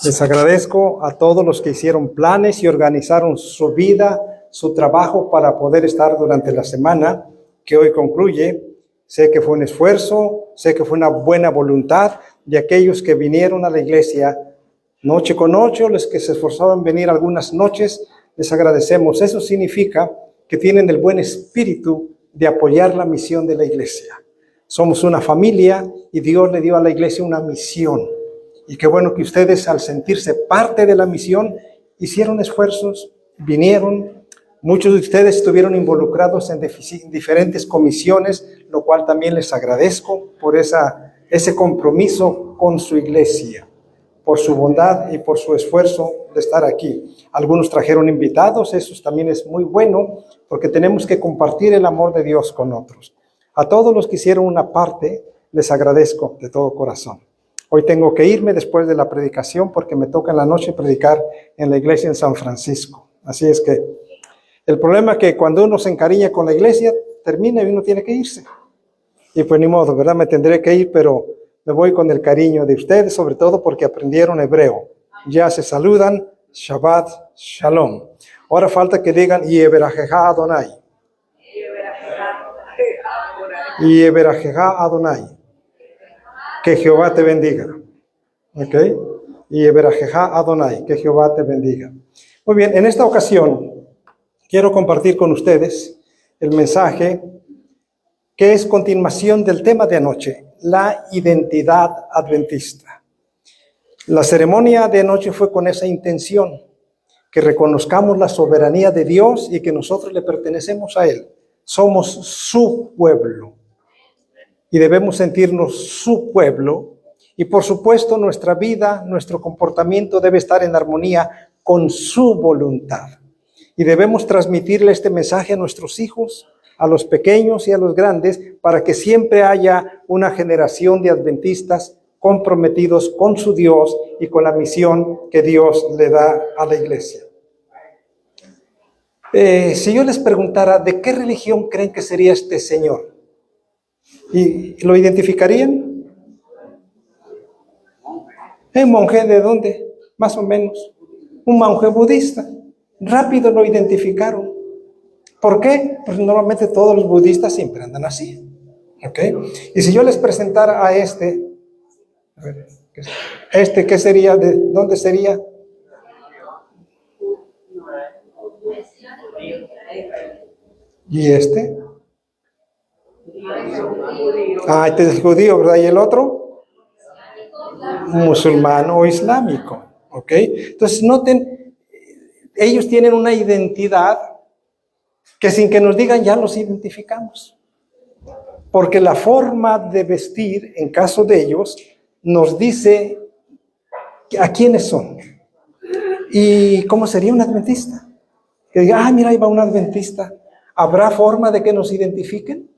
Les agradezco a todos los que hicieron planes y organizaron su vida, su trabajo para poder estar durante la semana que hoy concluye. Sé que fue un esfuerzo, sé que fue una buena voluntad de aquellos que vinieron a la iglesia noche con noche, o los que se esforzaron en venir algunas noches. Les agradecemos. Eso significa que tienen el buen espíritu de apoyar la misión de la iglesia. Somos una familia y Dios le dio a la iglesia una misión. Y qué bueno que ustedes, al sentirse parte de la misión, hicieron esfuerzos, vinieron. Muchos de ustedes estuvieron involucrados en diferentes comisiones, lo cual también les agradezco por ese compromiso con su iglesia, por su bondad y por su esfuerzo de estar aquí. Algunos trajeron invitados, eso también es muy bueno, porque tenemos que compartir el amor de Dios con otros. A todos los que hicieron una parte, les agradezco de todo corazón. Hoy tengo que irme después de la predicación porque me toca en la noche predicar en la iglesia en San Francisco. Así es que el problema es que cuando uno se encariña con la iglesia, termina y uno tiene que irse. Y pues ni modo, ¿verdad? Me tendré que ir, pero me voy con el cariño de ustedes, sobre todo porque aprendieron hebreo. Ya se saludan, Shabbat Shalom. Ahora falta que digan, Yeverajeja Adonai. Yeverajeja Adonai. Que Jehová te bendiga. ¿Ok? Yeverajeja Adonai. Que Jehová te bendiga. Muy bien, en esta ocasión quiero compartir con ustedes el mensaje que es continuación del tema de anoche, la identidad adventista. La ceremonia de anoche fue con esa intención, que reconozcamos la soberanía de Dios y que nosotros le pertenecemos a Él. Somos su pueblo y debemos sentirnos su pueblo. Y por supuesto nuestra vida, nuestro comportamiento debe estar en armonía con su voluntad. Y debemos transmitirle este mensaje a nuestros hijos, a los pequeños y a los grandes, para que siempre haya una generación de adventistas comprometidos con su Dios y con la misión que Dios le da a la iglesia. Si yo les preguntara, ¿de qué religión creen que sería este señor? ¿Y lo identificarían? ¿Un monje de dónde? Más o menos. Un monje budista. Rápido lo identificaron. ¿Por qué? Pues normalmente todos los budistas siempre andan así. ¿Ok? Y si yo les presentara a este, ¿qué sería? ¿De dónde sería? ¿Y este? Este es judío, ¿verdad? ¿Y el otro? Musulmán o islámico. ¿Ok? Entonces noten, ellos tienen una identidad que sin que nos digan ya los identificamos. Porque la forma de vestir, en caso de ellos, nos dice a quiénes son. ¿Y cómo sería un adventista? Que diga, mira, ahí va un adventista. ¿Habrá forma de que nos identifiquen?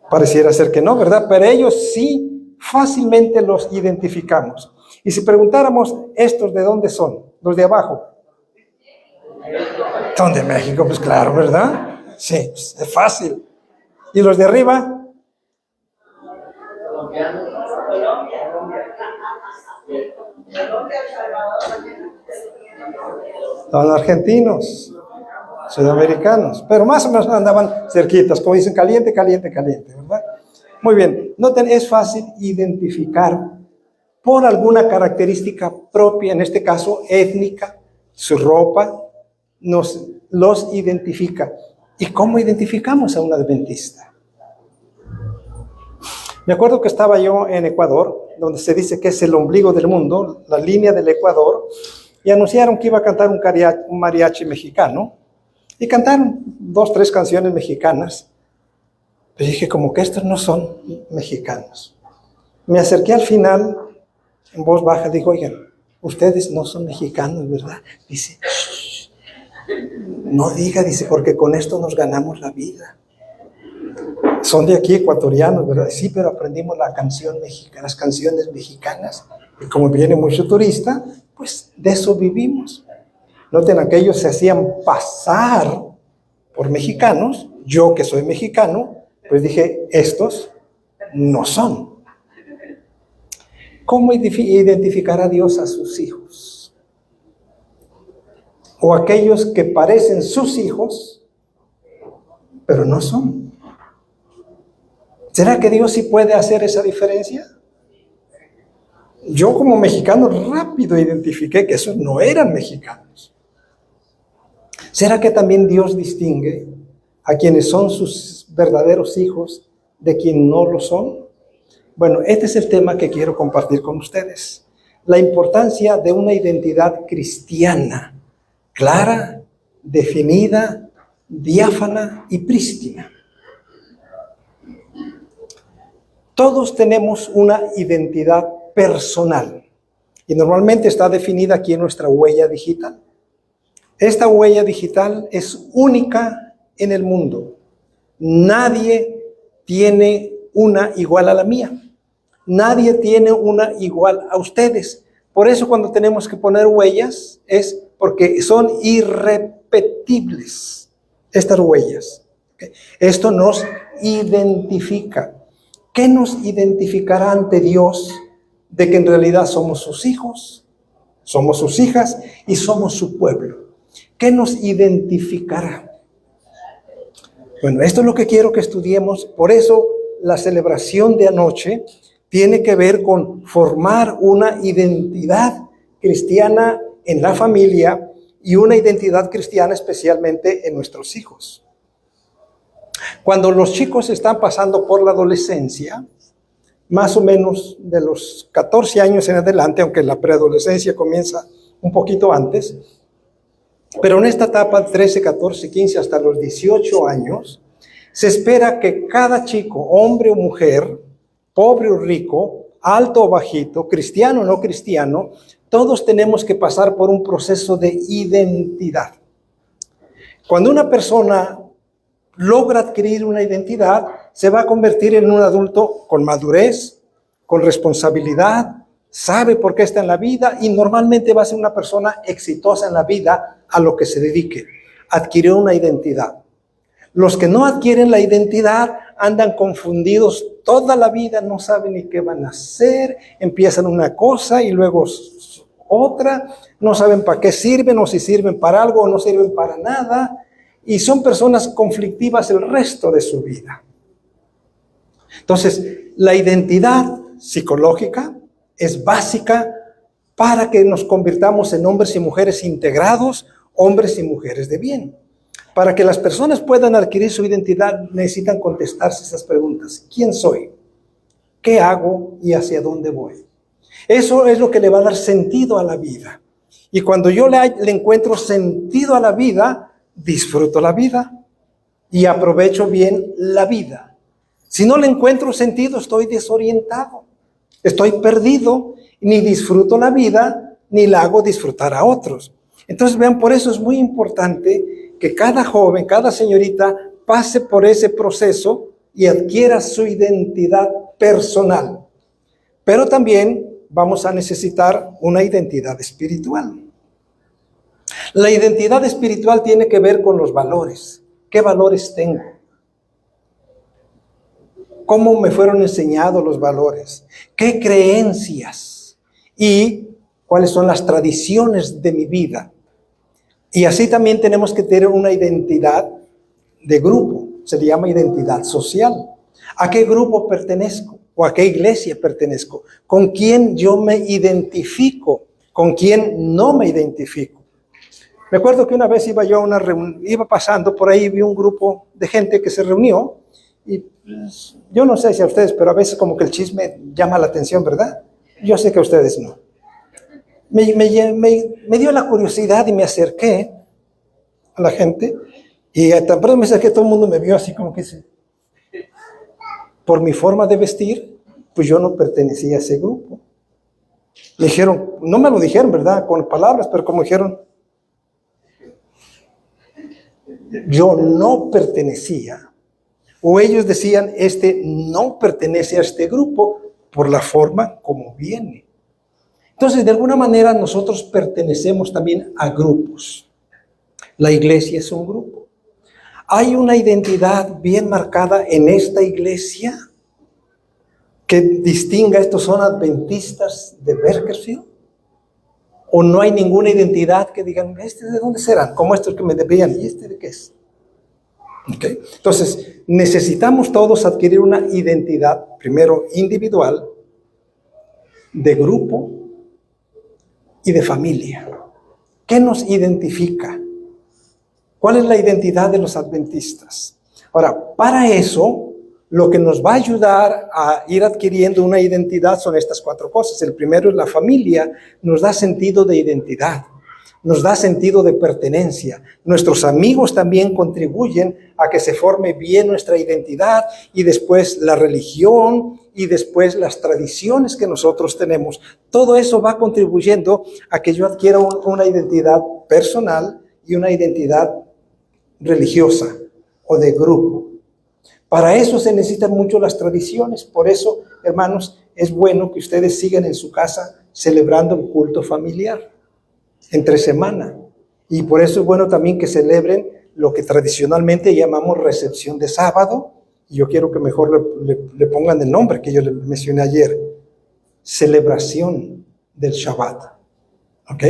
Pareciera ser que no, ¿verdad? Pero ellos sí, fácilmente los identificamos. Y si preguntáramos, ¿estos de dónde son? Los de abajo. ¿Son de México? Pues claro, ¿verdad? Sí, pues es fácil. ¿Y los de arriba? Son argentinos, sudamericanos, pero más o menos andaban cerquitas, como dicen, caliente, caliente, caliente, ¿verdad? Muy bien, noten, es fácil identificar por alguna característica propia, en este caso étnica, su ropa, los identifica. ¿Y cómo identificamos a un adventista? Me acuerdo que estaba yo en Ecuador, donde se dice que es el ombligo del mundo, la línea del Ecuador, y anunciaron que iba a cantar un mariachi mexicano, y cantaron 2, 3 canciones mexicanas. Pero dije, como que estos no son mexicanos. Me acerqué al final, en voz baja, digo, oigan, ustedes no son mexicanos, ¿verdad? Dice, no diga, dice, porque con esto nos ganamos la vida. Son de aquí, ecuatorianos, ¿verdad? Sí, pero aprendimos la canción mexicana, las canciones mexicanas. Y como viene mucho turista, pues de eso vivimos. Noten, aquellos se hacían pasar por mexicanos. Yo, que soy mexicano, pues dije, estos no son. ¿Cómo identificará Dios a sus hijos? O aquellos que parecen sus hijos, pero no son. ¿Será que Dios sí puede hacer esa diferencia? Yo como mexicano rápido identifiqué que esos no eran mexicanos. ¿Será que también Dios distingue a quienes son sus verdaderos hijos de quienes no lo son? Bueno, este es el tema que quiero compartir con ustedes. La importancia de una identidad cristiana, clara, definida, diáfana y prístina. Todos tenemos una identidad personal y normalmente está definida aquí en nuestra huella digital. Esta huella digital es única en el mundo. Nadie tiene una igual a la mía. Nadie tiene una igual a ustedes. Por eso cuando tenemos que poner huellas es porque son irrepetibles estas huellas. Esto nos identifica. ¿Qué nos identificará ante Dios de que en realidad somos sus hijos, somos sus hijas y somos su pueblo? ¿Qué nos identificará? Bueno, esto es lo que quiero que estudiemos. Por eso la celebración de anoche tiene que ver con formar una identidad cristiana en la familia y una identidad cristiana especialmente en nuestros hijos. Cuando los chicos están pasando por la adolescencia, más o menos de los 14 años en adelante, aunque la preadolescencia comienza un poquito antes, pero en esta etapa, 13, 14, 15 hasta los 18 años, se espera que cada chico, hombre o mujer, pobre o rico, alto o bajito, cristiano o no cristiano, todos tenemos que pasar por un proceso de identidad. Cuando una persona logra adquirir una identidad, se va a convertir en un adulto con madurez, con responsabilidad, sabe por qué está en la vida y normalmente va a ser una persona exitosa en la vida a lo que se dedique. Adquirió una identidad. Los que no adquieren la identidad andan confundidos toda la vida, no saben ni qué van a hacer, empiezan una cosa y luego otra, no saben para qué sirven o si sirven para algo o no sirven para nada. Y son personas conflictivas el resto de su vida. Entonces, la identidad psicológica es básica para que nos convirtamos en hombres y mujeres integrados, hombres y mujeres de bien. Para que las personas puedan adquirir su identidad, necesitan contestarse esas preguntas. ¿Quién soy? ¿Qué hago? ¿Y hacia dónde voy? Eso es lo que le va a dar sentido a la vida. Y cuando yo le encuentro sentido a la vida, disfruto la vida y aprovecho bien la vida. Si no le encuentro sentido, estoy desorientado, estoy perdido, ni disfruto la vida, ni la hago disfrutar a otros. Entonces, vean, por eso es muy importante que cada joven, cada señorita pase por ese proceso y adquiera su identidad personal. Pero también vamos a necesitar una identidad espiritual. La identidad espiritual tiene que ver con los valores. ¿Qué valores tengo? ¿Cómo me fueron enseñados los valores? ¿Qué creencias? ¿Y cuáles son las tradiciones de mi vida? Y así también tenemos que tener una identidad de grupo. Se le llama identidad social. ¿A qué grupo pertenezco? ¿O a qué iglesia pertenezco? ¿Con quién yo me identifico? ¿Con quién no me identifico? Me acuerdo que una vez iba yo a una reunión, iba pasando por ahí, vi un grupo de gente que se reunió y pues, yo no sé si a ustedes, pero a veces como que el chisme llama la atención, ¿verdad? Yo sé que a ustedes no. Me dio la curiosidad y me acerqué a la gente y tan pronto me acerqué, todo el mundo me vio así como que dice, por mi forma de vestir, pues yo no pertenecía a ese grupo. Me dijeron, no me lo dijeron, ¿verdad? Con palabras, pero como dijeron, yo no pertenecía, o ellos decían, este no pertenece a este grupo por la forma como viene. Entonces, de alguna manera nosotros pertenecemos también a grupos. La iglesia es un grupo. Hay una identidad bien marcada en esta iglesia que distinga estos son adventistas de Bakersfield? ¿O no hay ninguna identidad que digan, ¿de dónde serán? Como estos que me veían, ¿y de qué es? ¿Okay? Entonces, necesitamos todos adquirir una identidad, primero individual, de grupo y de familia. ¿Qué nos identifica? ¿Cuál es la identidad de los adventistas? Ahora, para eso, lo que nos va a ayudar a ir adquiriendo una identidad son estas 4 cosas. El primero es la familia, nos da sentido de identidad, nos da sentido de pertenencia. Nuestros amigos también contribuyen a que se forme bien nuestra identidad, y después la religión, y después las tradiciones que nosotros tenemos. Todo eso va contribuyendo a que yo adquiera una identidad personal y una identidad religiosa o de grupo. Para eso se necesitan mucho las tradiciones. Por eso, hermanos, es bueno que ustedes sigan en su casa celebrando el culto familiar entre semana. Y por eso es bueno también que celebren lo que tradicionalmente llamamos recepción de sábado. Y yo quiero que mejor le pongan el nombre que yo les mencioné ayer. Celebración del Shabbat. ¿Ok?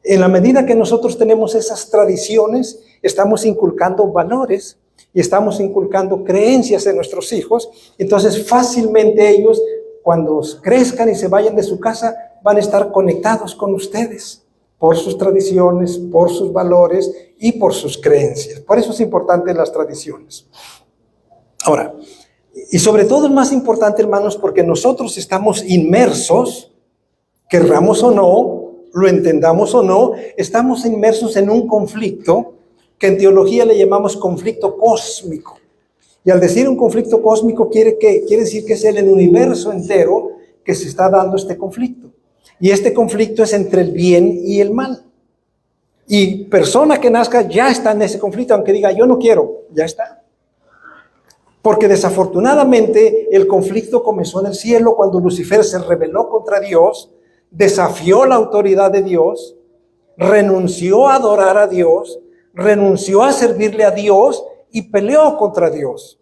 En la medida que nosotros tenemos esas tradiciones, estamos inculcando valores y estamos inculcando creencias en nuestros hijos. Entonces fácilmente ellos, cuando crezcan y se vayan de su casa, van a estar conectados con ustedes por sus tradiciones, por sus valores y por sus creencias. Por eso es importante las tradiciones. Ahora, y sobre todo es más importante, hermanos, porque nosotros estamos inmersos, querramos o no, lo entendamos o no, estamos inmersos en un conflicto que en teología le llamamos conflicto cósmico. Y al decir un conflicto cósmico quiere decir que es el universo entero que se está dando este conflicto. Y este conflicto es entre el bien y el mal. Y persona que nazca ya está en ese conflicto, aunque diga yo no quiero, ya está. Porque desafortunadamente el conflicto comenzó en el cielo cuando Lucifer se rebeló contra Dios, desafió la autoridad de Dios, renunció a adorar a Dios, renunció a servirle a Dios y peleó contra Dios.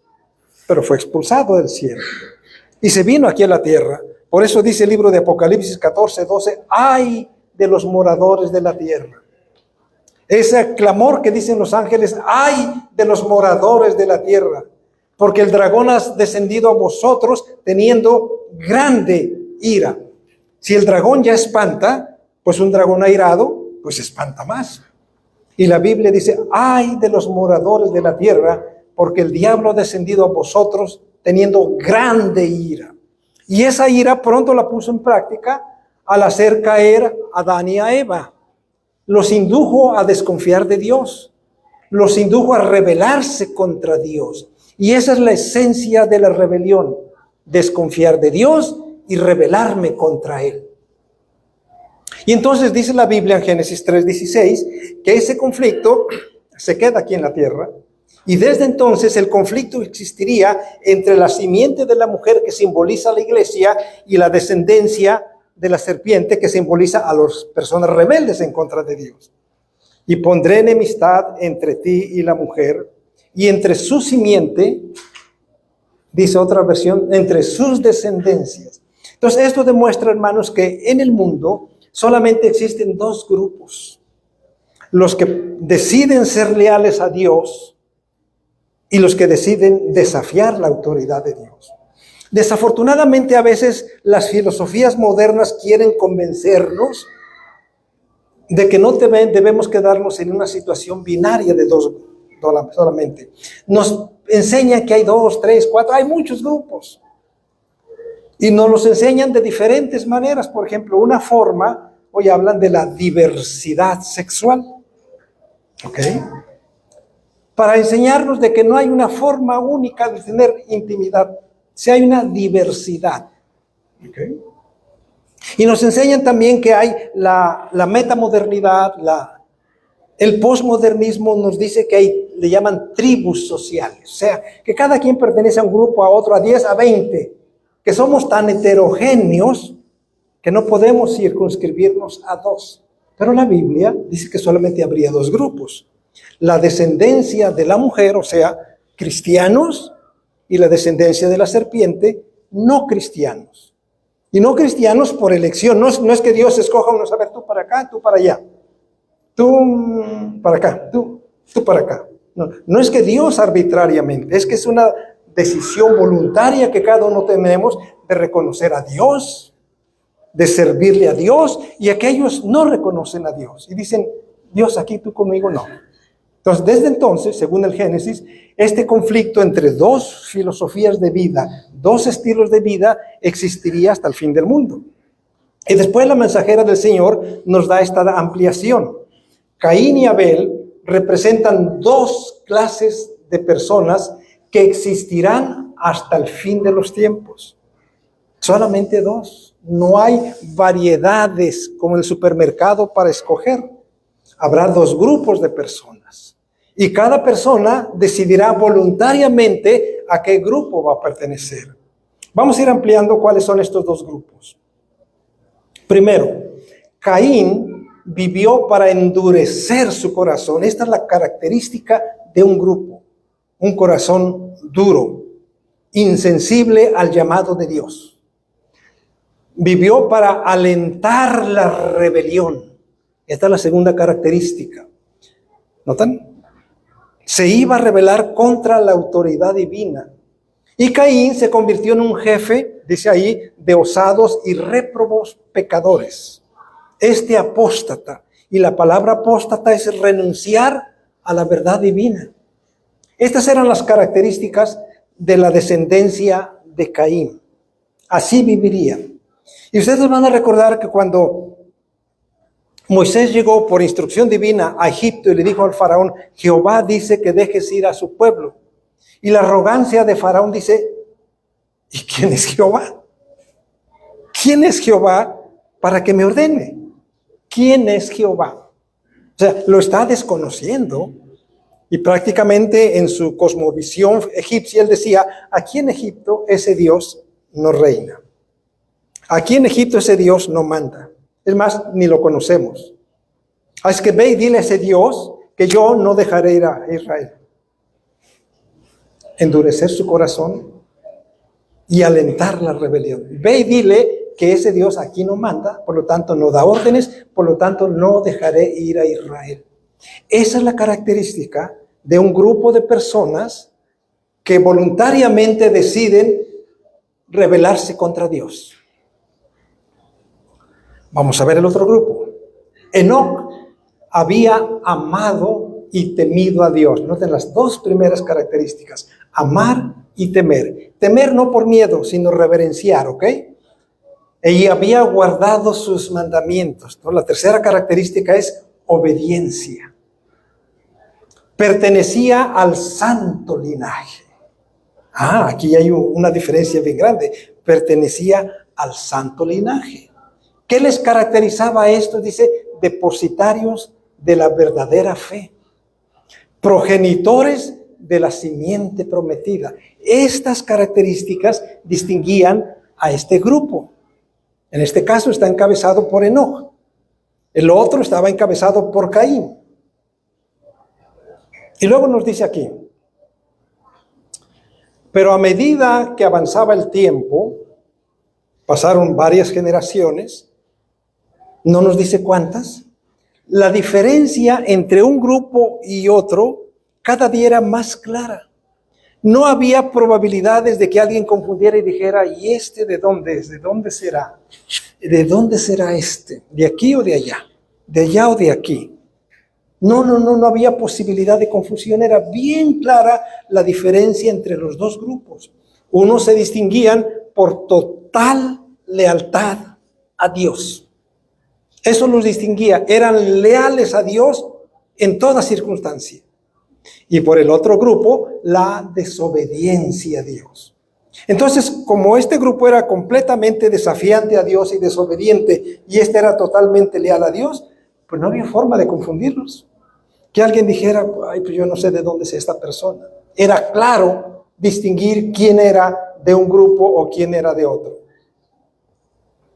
Pero fue expulsado del cielo y se vino aquí a la tierra. Por eso dice el libro de Apocalipsis 14:12, ¡ay de los moradores de la tierra! Ese clamor que dicen los ángeles, ¡ay de los moradores de la tierra! Porque el dragón ha descendido a vosotros teniendo grande ira. Si el dragón ya espanta, pues un dragón airado, pues espanta más. Y la Biblia dice, ¡ay de los moradores de la tierra! Porque el diablo ha descendido a vosotros teniendo grande ira. Y esa ira pronto la puso en práctica al hacer caer a Adán y a Eva. Los indujo a desconfiar de Dios. Los indujo a rebelarse contra Dios. Y esa es la esencia de la rebelión. Desconfiar de Dios y rebelarme contra Él. Y entonces dice la Biblia en Génesis 3:16 que ese conflicto se queda aquí en la tierra. Y desde entonces el conflicto existiría entre la simiente de la mujer que simboliza la iglesia y la descendencia de la serpiente que simboliza a las personas rebeldes en contra de Dios. Y pondré enemistad entre ti y la mujer y entre su simiente, dice otra versión, entre sus descendencias. Entonces esto demuestra, hermanos, que en el mundo solamente existen 2 grupos. Los que deciden ser leales a Dios y los que deciden desafiar la autoridad de Dios. Desafortunadamente a veces las filosofías modernas quieren convencernos de que no debemos quedarnos en una situación binaria de 2 solamente. Nos enseñan que hay 2, 3, 4, hay muchos grupos. Y nos los enseñan de diferentes maneras. Por ejemplo, una forma, hoy hablan de la diversidad sexual. ¿Ok? Para enseñarnos de que no hay una forma única de tener intimidad, si hay una diversidad. ¿Okay? Y nos enseñan también que hay la metamodernidad, el posmodernismo nos dice que hay, le llaman tribus sociales, o sea, que cada quien pertenece a un grupo, a otro, a 10, a 20, que somos tan heterogéneos que no podemos circunscribirnos a 2. Pero la Biblia dice que solamente habría 2 grupos. La descendencia de la mujer, o sea, cristianos, y la descendencia de la serpiente, no cristianos. Y no cristianos por elección. No es que Dios escoja unos, a ver, tú para acá, tú para allá. Tú para acá, tú para acá. No es que Dios arbitrariamente, es que es una decisión voluntaria que cada uno tenemos de reconocer a Dios, de servirle a Dios, y aquellos no reconocen a Dios y dicen, Dios aquí, tú conmigo no. Entonces, desde entonces, según el Génesis, este conflicto entre dos filosofías de vida, dos estilos de vida, existiría hasta el fin del mundo. Y después la mensajera del Señor nos da esta ampliación. Caín y Abel representan dos clases de personas que existirán hasta el fin de los tiempos. Solamente dos. No hay variedades como en el supermercado para escoger. Habrá dos grupos de personas. Y cada persona decidirá voluntariamente a qué grupo va a pertenecer. Vamos a ir ampliando cuáles son estos dos grupos. Primero, Caín vivió para endurecer su corazón. Esta es la característica de un grupo. Un corazón duro, insensible al llamado de Dios. Vivió para alentar la rebelión. Esta es la segunda característica. ¿Notan? Se iba a rebelar contra la autoridad divina. Y Caín se convirtió en un jefe, dice ahí, de osados y réprobos pecadores. Este apóstata, y la palabra apóstata es renunciar a la verdad divina. Estas eran las características de la descendencia de Caín. Así vivirían. Y ustedes van a recordar que cuando Moisés llegó por instrucción divina a Egipto y le dijo al faraón, Jehová dice que dejes ir a su pueblo. Y la arrogancia de faraón dice, ¿y quién es Jehová? ¿Quién es Jehová para que me ordene? ¿Quién es Jehová? O sea, lo está desconociendo. Y prácticamente en su cosmovisión egipcia, él decía, aquí en Egipto ese Dios no reina. Aquí en Egipto ese Dios no manda. Es más, ni lo conocemos. Así que ve y dile a ese Dios que yo no dejaré ir a Israel. Endurecer su corazón y alentar la rebelión. Ve y dile que ese Dios aquí no manda, por lo tanto no da órdenes, por lo tanto no dejaré ir a Israel. Esa es la característica de un grupo de personas que voluntariamente deciden rebelarse contra Dios. Vamos a ver el otro grupo. Enoc había amado y temido a Dios. Noten las dos primeras características, amar y temer. Temer no por miedo, sino reverenciar, ¿ok? Y había guardado sus mandamientos. ¿No? La tercera característica es obediencia. Pertenecía al santo linaje. Aquí hay una diferencia bien grande. Pertenecía al santo linaje. ¿Qué les caracterizaba esto? Dice, depositarios de la verdadera fe, progenitores de la simiente prometida. Estas características distinguían a este grupo. En este caso está encabezado por Enoc. El otro estaba encabezado por Caín. Y luego nos dice aquí, pero a medida que avanzaba el tiempo, pasaron varias generaciones, no nos dice cuántas, la diferencia entre un grupo y otro cada día era más clara. No había probabilidades de que alguien confundiera y dijera, ¿y este de dónde es? ¿De dónde será? ¿De dónde será este? ¿De aquí o de allá? ¿De allá o de aquí? No había posibilidad de confusión. Era bien clara la diferencia entre los dos grupos. Unos se distinguían por total lealtad a Dios. Eso los distinguía. Eran leales a Dios en toda circunstancia. Y por el otro grupo, la desobediencia a Dios. Entonces, como este grupo era completamente desafiante a Dios y desobediente, y este era totalmente leal a Dios, pues no había forma de confundirlos. Que alguien dijera, ay, pues yo no sé de dónde es esta persona. Era claro distinguir quién era de un grupo o quién era de otro.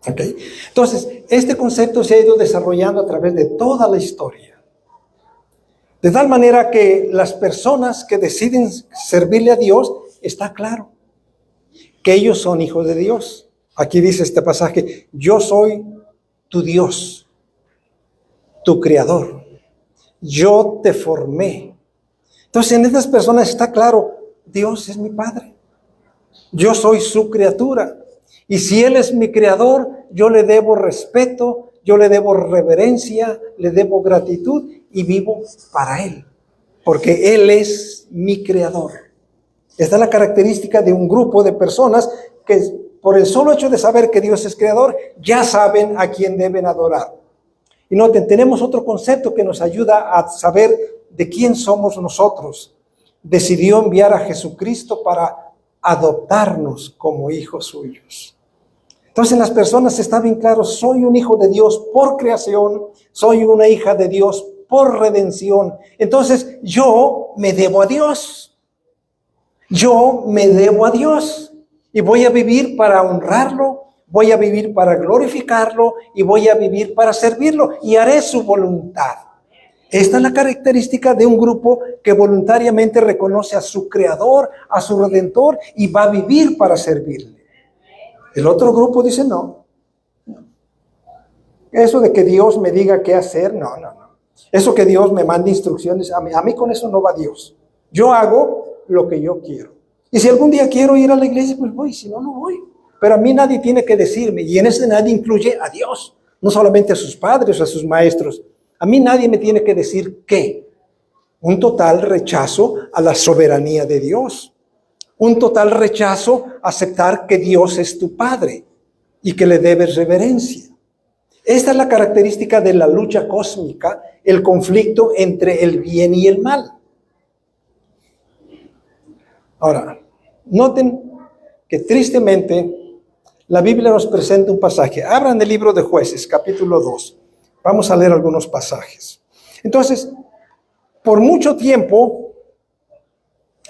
¿Okay? Entonces, este concepto se ha ido desarrollando a través de toda la historia. De tal manera que las personas que deciden servirle a Dios, está claro. que ellos son hijos de Dios. Aquí dice este pasaje, yo soy tu Dios, tu creador. Yo te formé. Entonces en estas personas está claro, Dios es mi Padre. Yo soy su criatura. Y si Él es mi creador, yo le debo respeto, yo le debo reverencia, le debo gratitud y vivo para Él. Porque Él es mi creador. Esta es la característica de un grupo de personas que por el solo hecho de saber que Dios es creador, ya saben a quién deben adorar. Y noten, tenemos otro concepto que nos ayuda a saber de quién somos nosotros. Decidió enviar a Jesucristo para adoptarnos como hijos suyos. Entonces en las personas está bien claro, soy un hijo de Dios por creación, soy una hija de Dios por redención. Entonces yo me debo a Dios. Yo me debo a Dios y voy a vivir para honrarlo, voy a vivir para glorificarlo y voy a vivir para servirlo y haré su voluntad. Esta es la característica de un grupo que voluntariamente reconoce a su creador, a su redentor y va a vivir para servirle. El otro grupo dice no. Eso de que Dios me diga qué hacer, no. Eso que Dios me mande instrucciones, a mí con eso no va Dios. Yo hago lo que yo quiero. Y si algún día quiero ir a la iglesia, pues voy, si no, no voy. Pero a mí nadie tiene que decirme, y en ese nadie incluye a Dios, no solamente a sus padres o a sus maestros. A mí nadie me tiene que decir qué. Un total rechazo a la soberanía de Dios. Un total rechazo a aceptar que Dios es tu Padre y que le debes reverencia. Esta es la característica de la lucha cósmica, el conflicto entre el bien y el mal. Ahora, noten que tristemente la Biblia nos presenta un pasaje. Abran el libro de Jueces, capítulo 2. Vamos a leer algunos pasajes. Entonces, por mucho tiempo,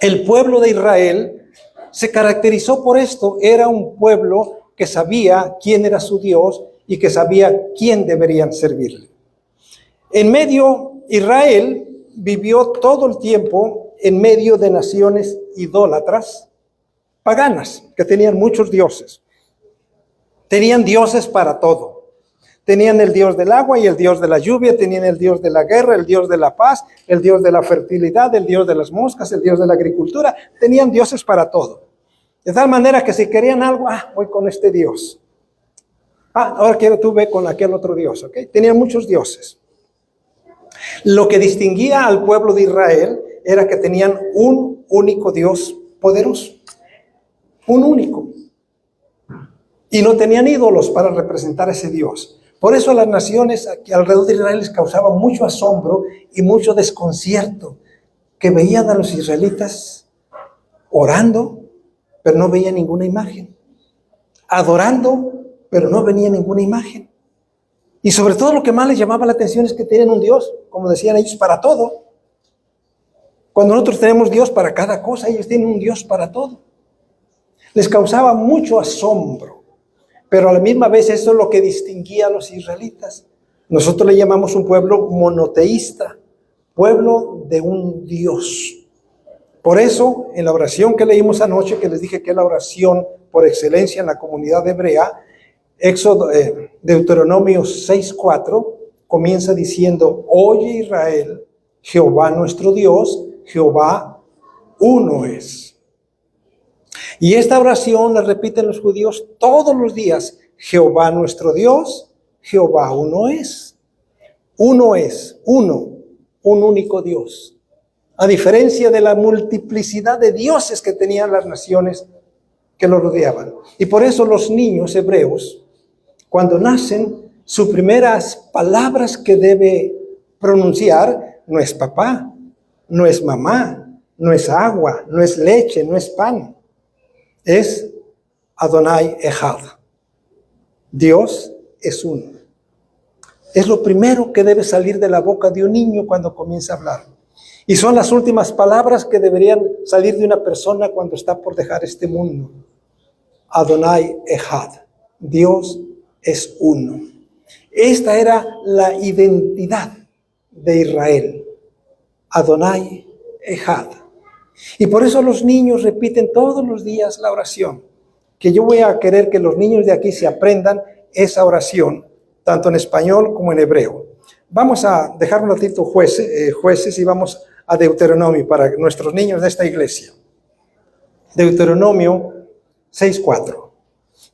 el pueblo de Israel se caracterizó por esto. Era un pueblo que sabía quién era su Dios y que sabía quién deberían servirle. En medio, Israel vivió todo el tiempo en medio de naciones idólatras, paganas, que tenían muchos dioses. Tenían dioses para todo. Tenían el dios del agua y el dios de la lluvia, tenían el dios de la guerra, el dios de la paz, el dios de la fertilidad, el dios de las moscas, el dios de la agricultura. Tenían dioses para todo. De tal manera que si querían algo, voy con este dios. Ahora quiero tú ve con aquel otro dios, ¿ok? Tenían muchos dioses. Lo que distinguía al pueblo de Israel era que tenían un único Dios poderoso. Un único. Y no tenían ídolos para representar a ese Dios. Por eso a las naciones alrededor de Israel les causaba mucho asombro y mucho desconcierto, que veían a los israelitas orando, pero no veían ninguna imagen. Adorando, pero no venía ninguna imagen. Y sobre todo lo que más les llamaba la atención es que tienen un Dios, como decían ellos, para todo. Cuando nosotros tenemos Dios para cada cosa, ellos tienen un Dios para todo. Les causaba mucho asombro. Pero a la misma vez eso es lo que distinguía a los israelitas. Nosotros le llamamos un pueblo monoteísta, pueblo de un Dios. Por eso, en la oración que leímos anoche, que les dije que es la oración por excelencia en la comunidad hebrea, Deuteronomio 6:4, comienza diciendo, oye Israel, Jehová nuestro Dios, Jehová uno es. Y esta oración la repiten los judíos todos los días. Jehová nuestro Dios, Jehová uno es. Uno es, uno, un único Dios. A diferencia de la multiplicidad de dioses que tenían las naciones que lo rodeaban. Y por eso los niños hebreos, cuando nacen, sus primeras palabras que debe pronunciar no es papá, no es mamá, no es agua, no es leche, no es pan. Es Adonai Echad. Dios es uno. Es lo primero que debe salir de la boca de un niño cuando comienza a hablar. Y son las últimas palabras que deberían salir de una persona cuando está por dejar este mundo. Adonai Echad. Dios es uno. Esta era la identidad de Israel. Adonai Echad. Y por eso los niños repiten todos los días la oración. que yo voy a querer que los niños de aquí se aprendan esa oración, tanto en español como en hebreo. Vamos a dejar un ratito jueces y vamos a Deuteronomio para nuestros niños de esta iglesia. Deuteronomio 6:4.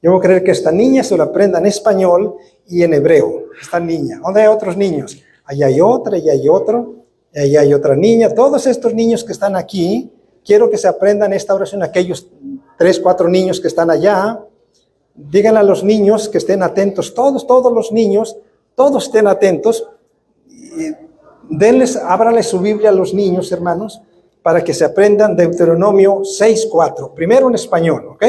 Yo voy a querer que esta niña se lo aprenda en español y en hebreo. Esta niña. ¿Dónde hay otros niños? Allá hay otra, allá hay otro, allá hay otra niña. Todos estos niños que están aquí, quiero que se aprendan esta oración. Aquellos 3, 4 niños que están allá, díganle a los niños que estén atentos. Todos los niños, todos estén atentos. Ábrale su Biblia a los niños, hermanos, para que se aprendan Deuteronomio 6:4. Primero en español, ¿ok?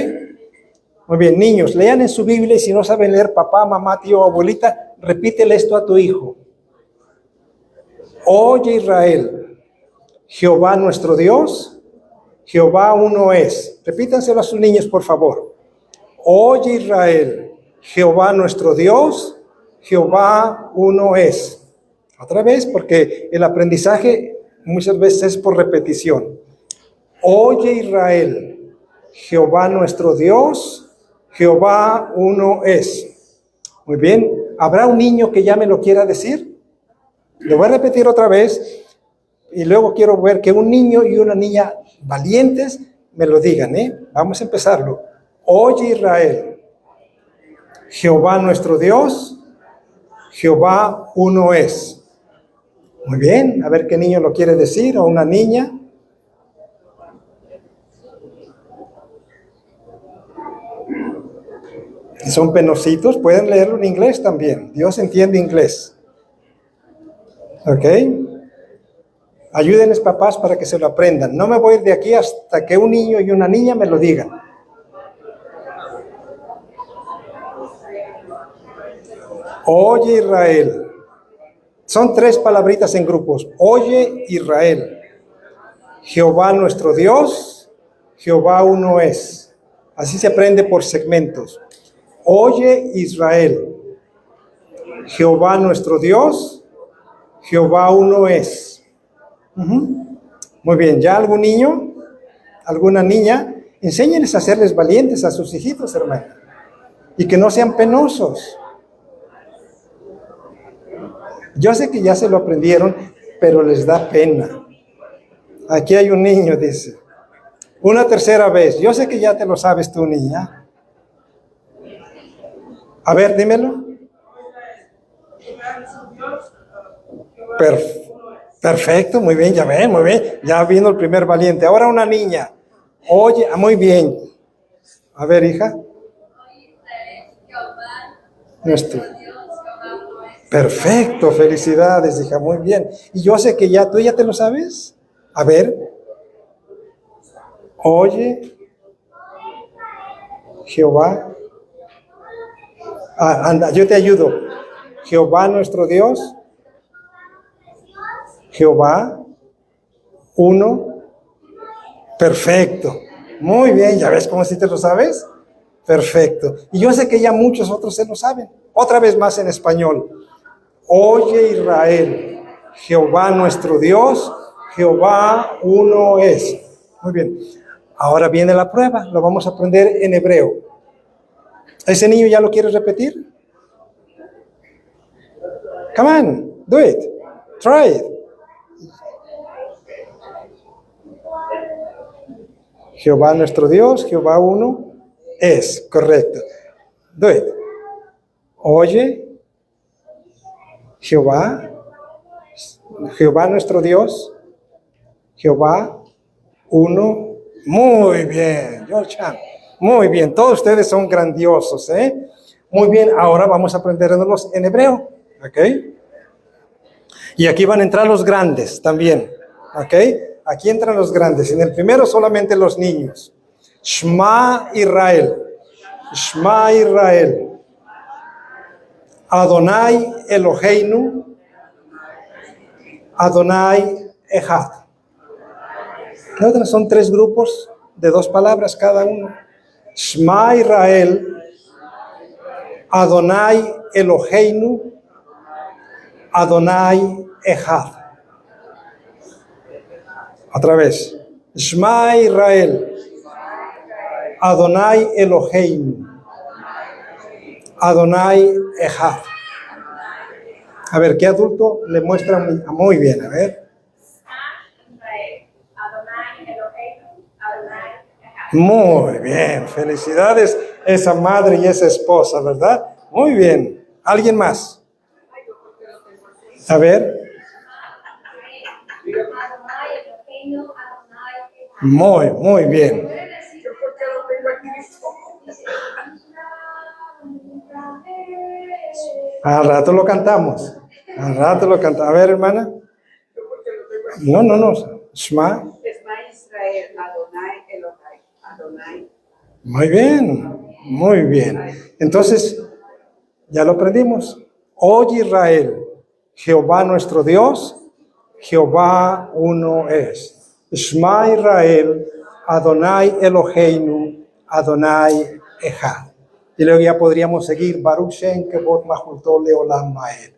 Muy bien, niños, lean en su Biblia y si no saben leer, papá, mamá, tío, abuelita, repítele esto a tu hijo. Oye Israel, Jehová nuestro Dios, Jehová uno es. Repítanselo a sus niños, por favor. Oye Israel, Jehová nuestro Dios, Jehová uno es. Otra vez, porque el aprendizaje muchas veces es por repetición. Oye Israel, Jehová nuestro Dios, Jehová uno es. Muy bien, ¿habrá un niño que ya me lo quiera decir? Lo voy a repetir otra vez y luego quiero ver que un niño y una niña valientes me lo digan, ¿eh? Vamos a empezarlo. Oye Israel, Jehová nuestro Dios, Jehová uno es. Muy bien, a ver qué niño lo quiere decir o una niña. Si son penositos, pueden leerlo en inglés también. Dios entiende inglés. ¿Ok? Ayúdenles, papás, para que se lo aprendan. No me voy de aquí hasta que un niño y una niña me lo digan. Oye Israel. Son 3 palabritas en grupos. Oye Israel. Jehová nuestro Dios, Jehová uno es. Así se aprende por segmentos. Oye Israel. Jehová nuestro Dios, Jehová uno es. Muy bien, ¿ya algún niño? ¿Alguna niña? Enséñenles a serles valientes a sus hijitos, hermano. Y que no sean penosos. Yo sé que ya se lo aprendieron, pero les da pena. Aquí hay un niño, dice. Una tercera vez. Yo sé que ya te lo sabes tú, niña. A ver, dímelo. Perfecto, muy bien, ya ven, muy bien. Ya vino el primer valiente. Ahora una niña. Oye, muy bien. A ver, hija. Nuestro. Perfecto, felicidades, hija, muy bien. Y yo sé que tú ya te lo sabes. A ver. Oye, Jehová. Anda, yo te ayudo. Jehová nuestro Dios. Jehová, uno. Perfecto. Muy bien, ¿ya ves cómo si te lo sabes? Perfecto. Y yo sé que ya muchos otros se lo saben. Otra vez más en español. Oye Israel, Jehová nuestro Dios, Jehová uno es. Muy bien. Ahora viene la prueba. Lo vamos a aprender en hebreo. ¿Ese niño ya lo quiere repetir? Come on, do it. Try it. Jehová nuestro Dios, Jehová uno es. Correcto. Do it. Oye, Jehová nuestro Dios, Jehová uno. Muy bien, Georgia. Muy bien, todos ustedes son grandiosos, ¿eh? Muy bien, ahora vamos a aprendernos en hebreo, ¿ok? Y aquí van a entrar los grandes también, ¿ok? Aquí entran los grandes. En el primero solamente los niños. Shema Israel. Shema Israel. Adonai Eloheinu. Adonai Echad. Son 3 grupos de 2 palabras cada uno. Shema Israel. Adonai Eloheinu. Adonai Echad. Otra vez. Shema Israel. Adonai Eloheinu. Adonai Echad. A ver, ¿qué adulto le muestra muy bien? A ver. Muy bien, felicidades esa madre y esa esposa, ¿verdad? Muy bien. ¿Alguien más? A ver. Muy bien. Al rato lo cantamos. Al rato lo cantamos. A ver, hermana. No. Shema. Israel, Adonai Elohai, Adonai. Muy bien. Entonces, ya lo aprendimos. Oye Israel, Jehová nuestro Dios, Jehová uno es. Shema Israel, Adonai Eloheinu, Adonai Echad. Y luego ya podríamos seguir. Baruch Shem Kevod Mahulto Leolam Maed.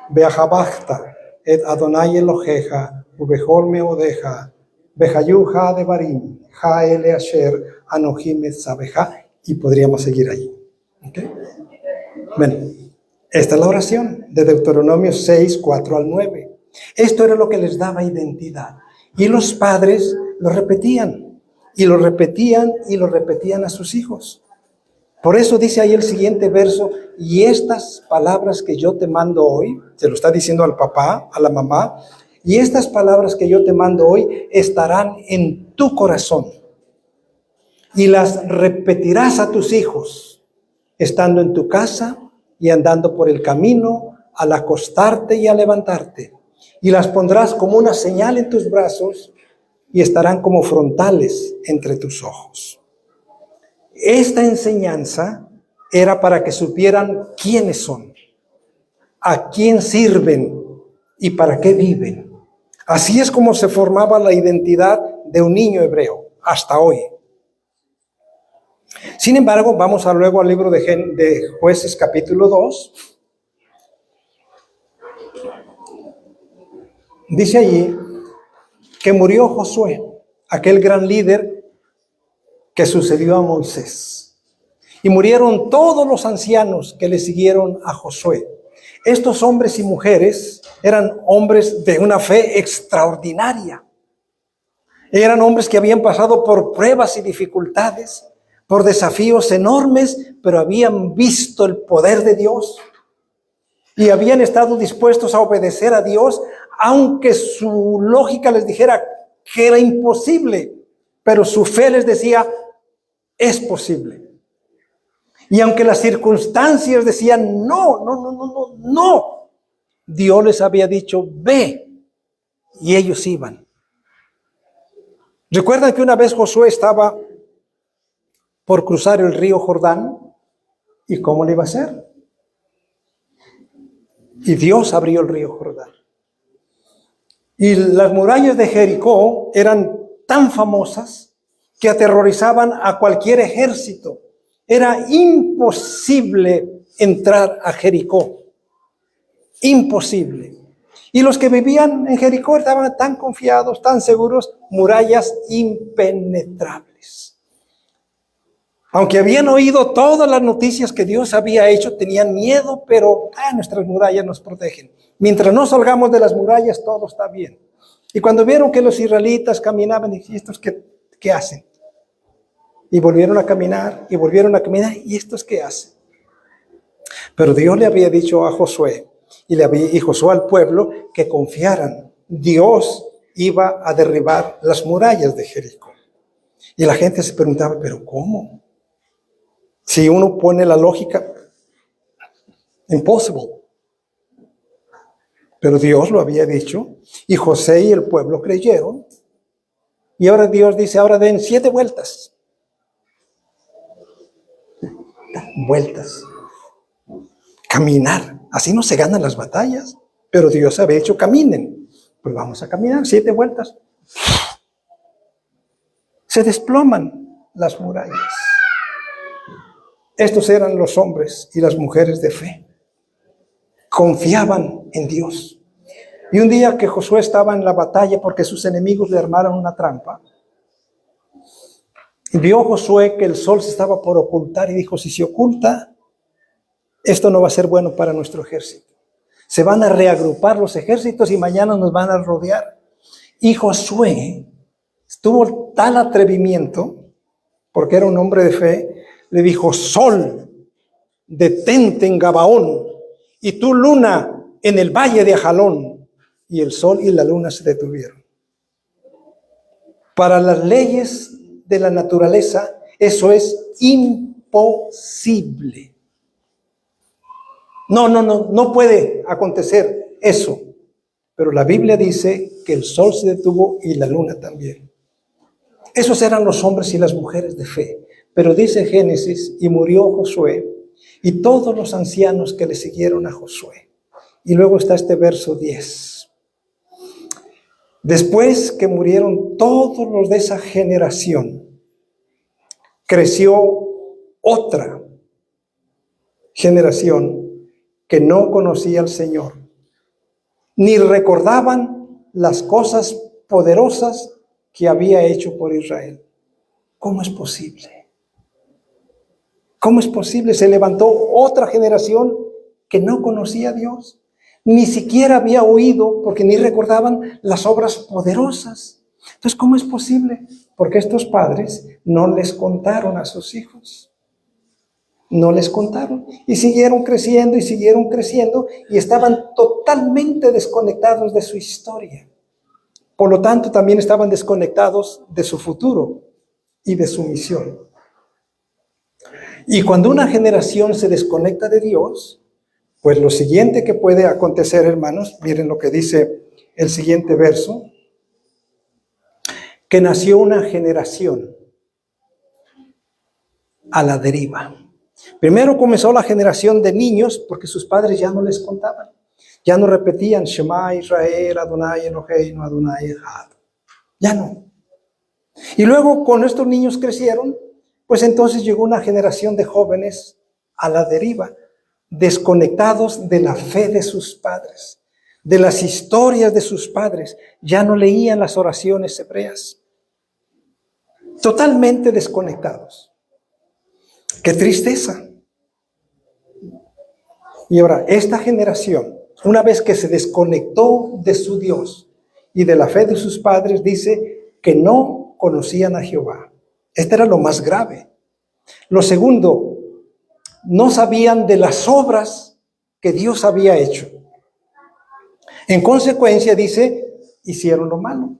Beachabachta et Adonai Eloheja, ubechol meodeja, bechayuja de barim, ja ele asher, anohim et sabeja. Y podríamos seguir ahí. ¿Okay? Bueno, esta es la oración de Deuteronomio 6, 4 al 9. Esto era lo que les daba identidad. Y los padres lo repetían. Y lo repetían y lo repetían a sus hijos. Por eso dice ahí el siguiente verso, y estas palabras que yo te mando hoy, se lo está diciendo al papá, a la mamá, y estas palabras que yo te mando hoy estarán en tu corazón. Y las repetirás a tus hijos, estando en tu casa y andando por el camino, al acostarte y al levantarte. Y las pondrás como una señal en tus brazos y estarán como frontales entre tus ojos. Esta enseñanza era para que supieran quiénes son, a quién sirven y para qué viven. Así es como se formaba la identidad de un niño hebreo hasta hoy. Sin embargo, vamos luego al libro de Jueces capítulo 2. Dice allí que murió Josué, aquel gran líder que sucedió a Moisés. Y murieron todos los ancianos que le siguieron a Josué. Estos hombres y mujeres eran hombres de una fe extraordinaria. Eran hombres que habían pasado por pruebas y dificultades, por desafíos enormes, pero habían visto el poder de Dios y habían estado dispuestos a obedecer a Dios, aunque su lógica les dijera que era imposible, pero su fe les decía, es posible. Y aunque las circunstancias decían, no, Dios les había dicho, ve, y ellos iban. ¿Recuerdan que una vez Josué estaba por cruzar el río Jordán? ¿Y cómo le iba a hacer? Y Dios abrió el río Jordán. Y las murallas de Jericó eran tan famosas que aterrorizaban a cualquier ejército. Era imposible entrar a Jericó. Imposible. Y los que vivían en Jericó estaban tan confiados, tan seguros, murallas impenetrables. Aunque habían oído todas las noticias que Dios había hecho, tenían miedo, pero nuestras murallas nos protegen. Mientras no salgamos de las murallas, todo está bien. Y cuando vieron que los israelitas caminaban, dijeron, ¿estos qué hacen? Y volvieron a caminar, ¿y estos qué hacen? Pero Dios le había dicho a Josué, y Josué al pueblo, que confiaran. Dios iba a derribar las murallas de Jericó. Y la gente se preguntaba, ¿pero cómo? Si uno pone la lógica, impossible. Pero Dios lo había dicho, y José y el pueblo creyeron. Y ahora Dios dice, ahora den 7 vueltas. Vueltas. Caminar. Así no se ganan las batallas. Pero Dios había hecho caminen. Pues vamos a caminar 7 vueltas. Se desploman las murallas. Estos eran los hombres y las mujeres de fe. Confiaban en Dios. Y un día que Josué estaba en la batalla porque sus enemigos le armaron una trampa, Vio Josué que el sol se estaba por ocultar y dijo, si se oculta, esto no va a ser bueno para nuestro ejército. Se van a reagrupar los ejércitos y mañana nos van a rodear. Y Josué tuvo tal atrevimiento, porque era un hombre de fe, le dijo, sol, detente en Gabaón, y tú, luna, en el valle de Ajalón. Y el sol y la luna se detuvieron. Para las leyes de la naturaleza, eso es imposible. No puede acontecer eso. Pero la Biblia dice que el sol se detuvo y la luna también. Esos eran los hombres y las mujeres de fe. Pero dice Génesis, y murió Josué y todos los ancianos que le siguieron a Josué. Y luego está este verso 10. Después que murieron todos los de esa generación, creció otra generación que no conocía al Señor, ni recordaban las cosas poderosas que había hecho por Israel. ¿Cómo es posible? ¿Cómo es posible? Se levantó otra generación que no conocía a Dios. Ni siquiera había oído, porque ni recordaban las obras poderosas. Entonces, ¿cómo es posible? Porque estos padres no les contaron a sus hijos. No les contaron. Y siguieron creciendo y estaban totalmente desconectados de su historia. Por lo tanto, también estaban desconectados de su futuro y de su misión. Y cuando una generación se desconecta de Dios, pues lo siguiente que puede acontecer, hermanos, miren lo que dice el siguiente verso, que nació una generación a la deriva. Primero comenzó la generación de niños porque sus padres ya no les contaban. Ya no repetían Shema Israel, Adonai Eloheinu, Adonai Echad. Ya no. Y luego cuando estos niños crecieron, pues entonces llegó una generación de jóvenes a la deriva, desconectados de la fe de sus padres, de las historias de sus padres. Ya no leían las oraciones hebreas. Totalmente desconectados. ¡Qué tristeza! Y ahora, esta generación, una vez que se desconectó de su Dios y de la fe de sus padres, dice que no conocían a Jehová. Este era lo más grave. Lo segundo, no sabían de las obras que Dios había hecho. En consecuencia, dice, hicieron lo malo.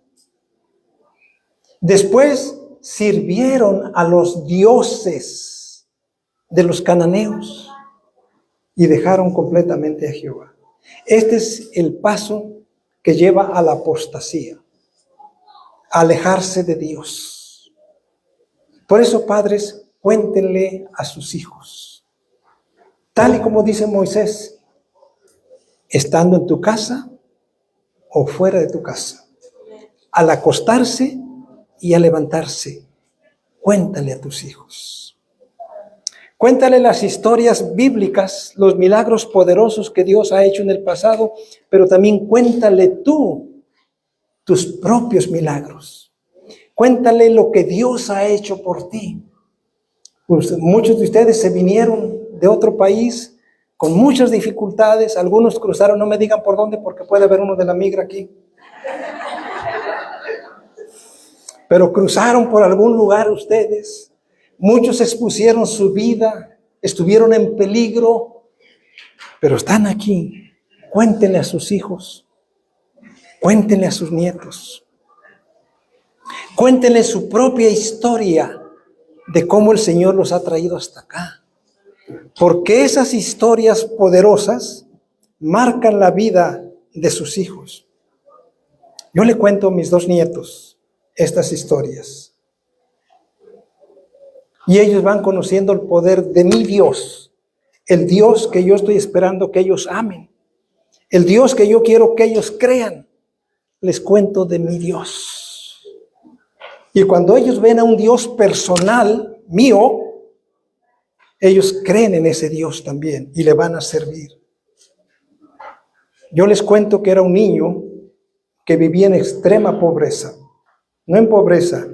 Después sirvieron a los dioses de los cananeos y dejaron completamente a Jehová. Este es el paso que lleva a la apostasía, a alejarse de Dios. Por eso, padres, cuéntenle a sus hijos, tal y como dice Moisés, estando en tu casa o fuera de tu casa, al acostarse y al levantarse, cuéntale a tus hijos. Cuéntale las historias bíblicas, los milagros poderosos que Dios ha hecho en el pasado, pero también cuéntale tú tus propios milagros. Cuéntale lo que Dios ha hecho por ti. Pues muchos de ustedes se vinieron de otro país con muchas dificultades. Algunos cruzaron, no me digan por dónde, porque puede haber uno de la migra aquí. Pero cruzaron por algún lugar ustedes. Muchos expusieron su vida, estuvieron en peligro, pero están aquí. Cuéntenle a sus hijos, cuéntenle a sus nietos, cuéntenle su propia historia de cómo el Señor los ha traído hasta acá. Porque esas historias poderosas marcan la vida de sus hijos. Yo le cuento a mis dos nietos estas historias. Y ellos van conociendo el poder de mi Dios, el Dios que yo estoy esperando que ellos amen, el Dios que yo quiero que ellos crean. Les cuento de mi Dios. Y cuando ellos ven a un Dios personal mío, ellos creen en ese Dios también y le van a servir. Yo les cuento que era un niño que vivía en extrema pobreza, no en pobreza,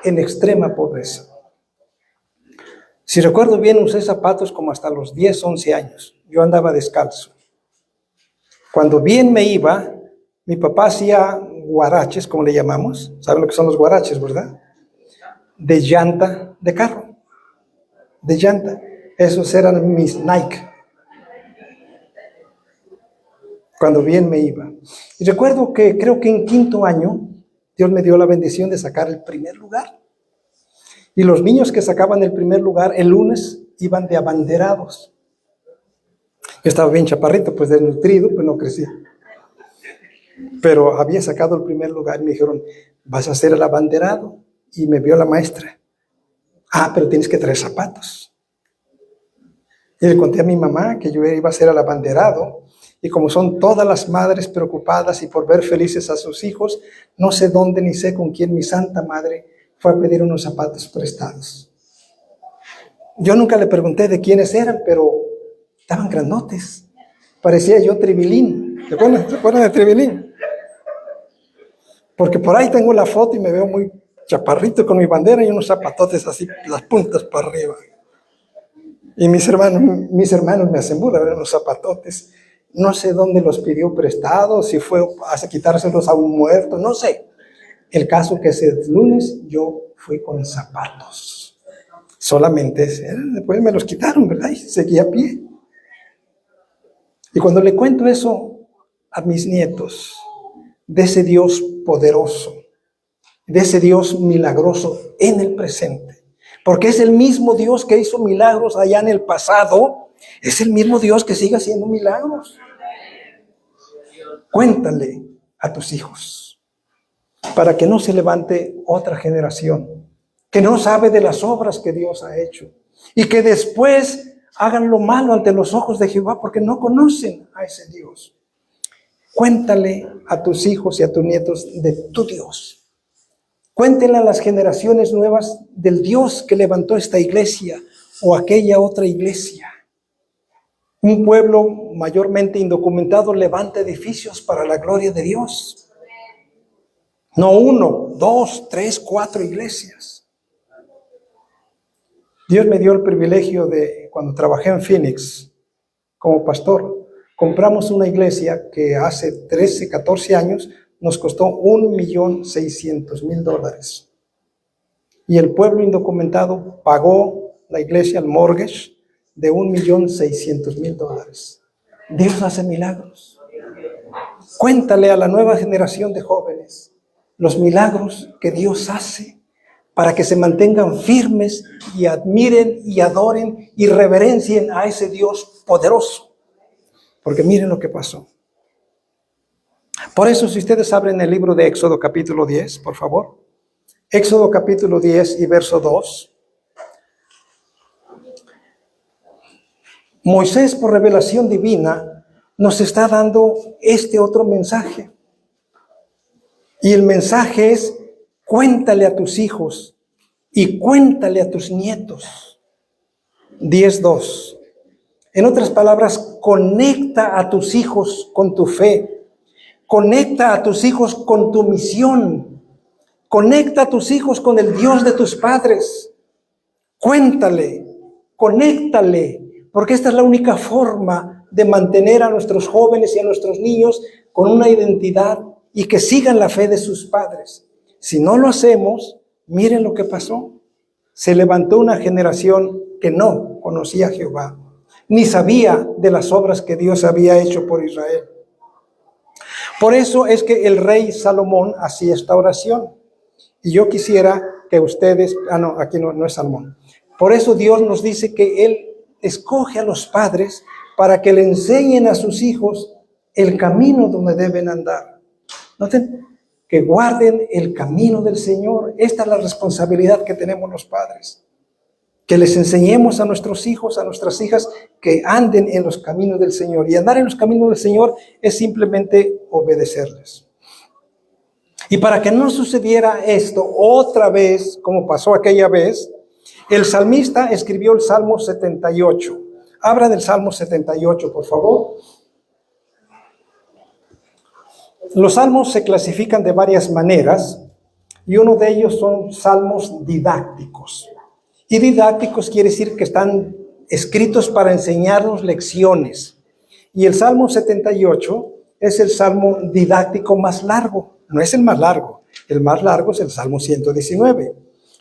en extrema pobreza. Si recuerdo bien, usé zapatos como hasta los 10, 11 años. Yo andaba descalzo. Cuando bien me iba, mi papá hacía guaraches, como le llamamos. ¿Saben lo que son los guaraches, verdad? De llanta de carro. De llanta. Esos eran mis Nike. Cuando bien me iba. Y recuerdo que creo que en quinto año, Dios me dio la bendición de sacar el primer lugar. Y los niños que sacaban el primer lugar el lunes iban de abanderados. Yo estaba bien chaparrito, pues desnutrido, pues no crecía. Pero había sacado el primer lugar y me dijeron, vas a ser el abanderado. Y me vio la maestra. Ah, pero tienes que traer zapatos. Y le conté a mi mamá que yo iba a ser el abanderado. Y como son todas las madres preocupadas y por ver felices a sus hijos, no sé dónde ni sé con quién mi santa madre fue a pedir unos zapatos prestados. Yo nunca le pregunté de quiénes eran, pero estaban grandotes. Parecía yo Tribilín. ¿Se acuerdan de Tribilín? Porque por ahí tengo la foto y me veo muy chaparrito con mi bandera y unos zapatotes así, las puntas para arriba. Y mis hermanos me hacen burla, ver los zapatotes. No sé dónde los pidió prestados, si fue a quitárselos a un muerto, no sé. El caso que ese lunes yo fui con zapatos. Solamente después me los quitaron, ¿verdad? Y seguí a pie. Y cuando le cuento eso a mis nietos, de ese Dios poderoso, de ese Dios milagroso en el presente, porque es el mismo Dios que hizo milagros allá en el pasado, es el mismo Dios que sigue haciendo milagros. Cuéntale a tus hijos, para que no se levante otra generación que no sabe de las obras que Dios ha hecho y que después hagan lo malo ante los ojos de Jehová porque no conocen a ese Dios. Cuéntale a tus hijos y a tus nietos de tu Dios. Cuéntenle a las generaciones nuevas del Dios que levantó esta iglesia o aquella otra iglesia. Un pueblo mayormente indocumentado levanta edificios para la gloria de Dios. No 1, 2, 3, 4 iglesias. Dios me dio el privilegio de, cuando trabajé en Phoenix como pastor, compramos una iglesia que hace 13, 14 años nos costó $1,600,000. Y el pueblo indocumentado pagó la iglesia, el mortgage, de $1,600,000. Dios hace milagros. Cuéntale a la nueva generación de jóvenes los milagros que Dios hace para que se mantengan firmes y admiren y adoren y reverencien a ese Dios poderoso. Porque miren lo que pasó. Por eso, si ustedes abren el libro de Éxodo capítulo 10, por favor. Éxodo capítulo 10 y verso 2. Moisés, por revelación divina, nos está dando este otro mensaje. Y el mensaje es, cuéntale a tus hijos y cuéntale a tus nietos. 10:2. En otras palabras, conecta a tus hijos con tu fe. Conecta a tus hijos con tu misión. Conecta a tus hijos con el Dios de tus padres. Cuéntale, conéctale, porque esta es la única forma de mantener a nuestros jóvenes y a nuestros niños con una identidad y que sigan la fe de sus padres. Si no lo hacemos, miren lo que pasó. Se levantó una generación que no conocía a Jehová, ni sabía de las obras que Dios había hecho por Israel. Por eso es que el rey Salomón hacía esta oración. Y yo quisiera que ustedes, aquí no es Salomón. Por eso Dios nos dice que Él escoge a los padres para que le enseñen a sus hijos el camino donde deben andar. Noten, que guarden el camino del Señor. Esta es la responsabilidad que tenemos los padres. Que les enseñemos a nuestros hijos, a nuestras hijas, que anden en los caminos del Señor. Y andar en los caminos del Señor es simplemente obedecerles. Y para que no sucediera esto otra vez, como pasó aquella vez, el salmista escribió el Salmo 78. Abra del Salmo 78, por favor. Los salmos se clasifican de varias maneras y uno de ellos son salmos didácticos. Y didácticos quiere decir que están escritos para enseñarnos lecciones. Y el Salmo 78 es el salmo didáctico más largo. No es el más largo. El más largo es el Salmo 119.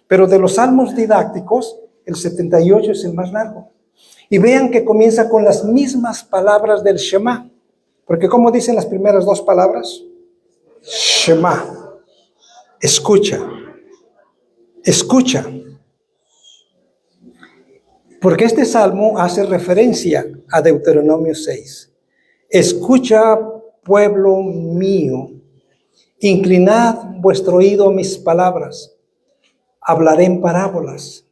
Pero de los salmos didácticos, el 78 es el más largo. Y vean que comienza con las mismas palabras del Shema. Porque ¿cómo dicen las primeras dos palabras? Shema. Escucha. Escucha. Porque este salmo hace referencia a Deuteronomio 6. Escucha, pueblo mío, inclinad vuestro oído a mis palabras. Hablaré en parábolas,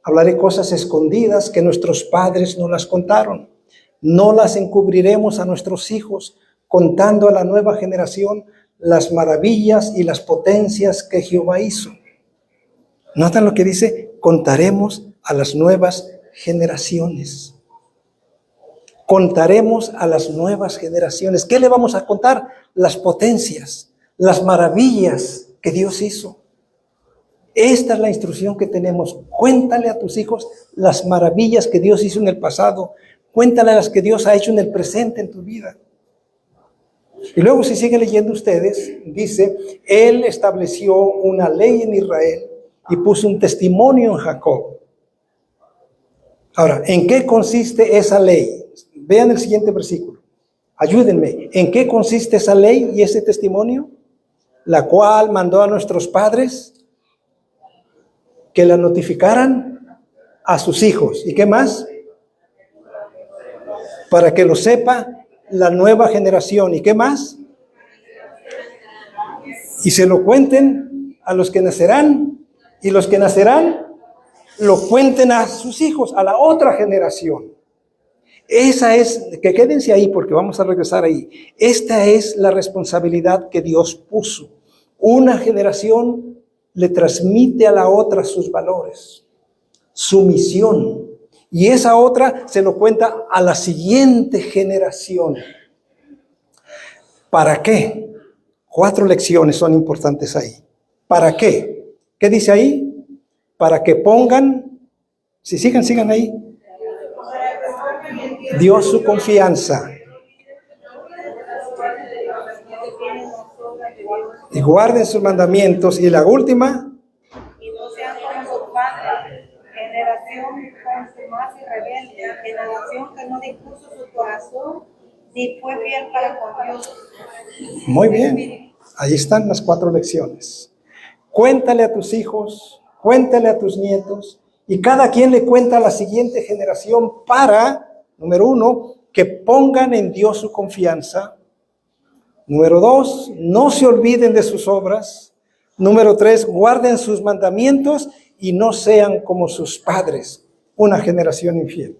hablaré cosas escondidas que nuestros padres no las contaron. No las encubriremos a nuestros hijos, contando a la nueva generación las maravillas y las potencias que Jehová hizo. ¿Notan lo que dice? Contaremos a las nuevas generaciones. Contaremos a las nuevas generaciones. ¿Qué le vamos a contar? Las potencias, las maravillas que Dios hizo. Esta es la instrucción que tenemos. Cuéntale a tus hijos las maravillas que Dios hizo en el pasado. Cuéntale las que Dios ha hecho en el presente en tu vida. Y luego, si siguen leyendo ustedes, dice, Él estableció una ley en Israel y puso un testimonio en Jacob. Ahora, ¿en qué consiste esa ley? Vean el siguiente versículo. Ayúdenme. ¿En qué consiste esa ley y ese testimonio? La cual mandó a nuestros padres que la notificaran a sus hijos. ¿Y qué más? Para que lo sepa la nueva generación. ¿Y qué más? Y se lo cuenten a los que nacerán. Y los que nacerán lo cuenten a sus hijos, a la otra generación. Esa es, que quédense ahí porque vamos a regresar ahí. Esta es la responsabilidad que Dios puso. Una generación le transmite a la otra sus valores, su misión. Y esa otra se lo cuenta a la siguiente generación. ¿Para qué? 4 lecciones son importantes ahí. ¿Para qué? ¿Qué dice ahí? Para que pongan, si sigan ahí, Dios su confianza. Y guarden sus mandamientos. Y la última. Y no sean como sus padres, generación consumaz y rebelde, generación que no dispuso su corazón, ni fue fiel para con Dios. Muy bien. Ahí están las 4 lecciones. Cuéntale a tus hijos, cuéntale a tus nietos, y cada quien le cuenta a la siguiente generación para, número 1, que pongan en Dios su confianza. Número 2, no se olviden de sus obras. Número 3, guarden sus mandamientos y no sean como sus padres, una generación infiel.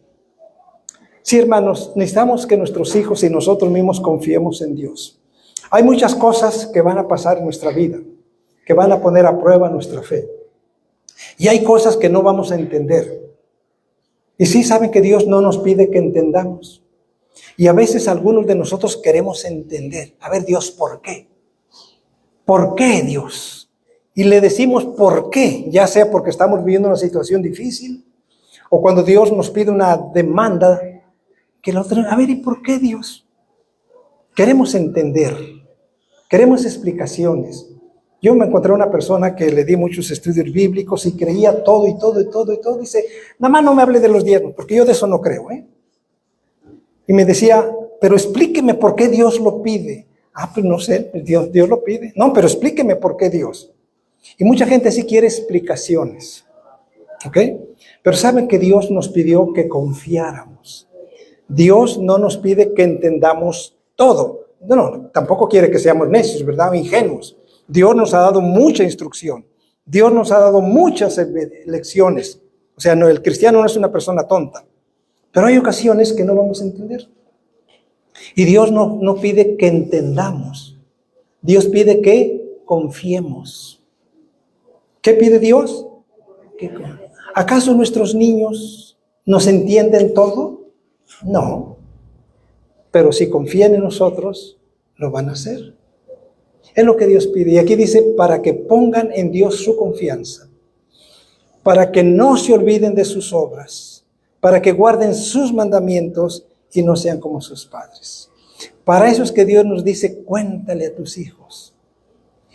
Sí, hermanos, necesitamos que nuestros hijos y nosotros mismos confiemos en Dios. Hay muchas cosas que van a pasar en nuestra vida, que van a poner a prueba nuestra fe. Y hay cosas que no vamos a entender. Y sí saben que Dios no nos pide que entendamos. Y a veces algunos de nosotros queremos entender. A ver, Dios, ¿por qué? ¿Por qué, Dios? Y le decimos ¿por qué? Ya sea porque estamos viviendo una situación difícil, o cuando Dios nos pide una demanda, que lo tenemos. A ver, ¿y por qué, Dios? Queremos entender. Queremos explicaciones. Yo me encontré una persona que le di muchos estudios bíblicos y creía todo. Dice, nada más no me hable de los diezmos, porque yo de eso no creo, Y me decía, pero explíqueme por qué Dios lo pide. Pues no sé, Dios lo pide. No, pero explíqueme por qué Dios. Y mucha gente sí quiere explicaciones. ¿Ok? Pero saben que Dios nos pidió que confiáramos. Dios no nos pide que entendamos todo. No, tampoco quiere que seamos necios, ¿verdad? O ingenuos. Dios nos ha dado mucha instrucción. Dios nos ha dado muchas lecciones. O sea, no, el cristiano no es una persona tonta. Pero hay ocasiones que no vamos a entender. Y Dios no pide que entendamos. Dios pide que confiemos. ¿Qué pide Dios? ¿Acaso nuestros niños nos entienden todo? No. Pero si confían en nosotros, lo van a hacer. Es lo que Dios pide. Y aquí dice, para que pongan en Dios su confianza. para que no se olviden de sus obras, para que guarden sus mandamientos y no sean como sus padres. Para eso es que Dios nos dice, cuéntale a tus hijos.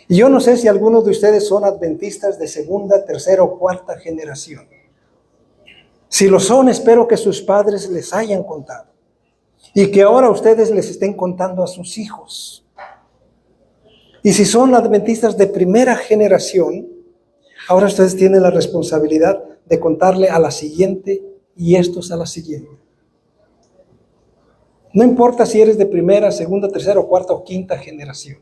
Y yo no sé si algunos de ustedes son adventistas de segunda, tercera o cuarta generación. Si lo son, espero que sus padres les hayan contado y que ahora ustedes les estén contando a sus hijos. Y si son adventistas de primera generación, ahora ustedes tienen la responsabilidad de contarle a la siguiente y estos a la siguiente. No importa si eres de primera, segunda, tercera o cuarta o quinta generación.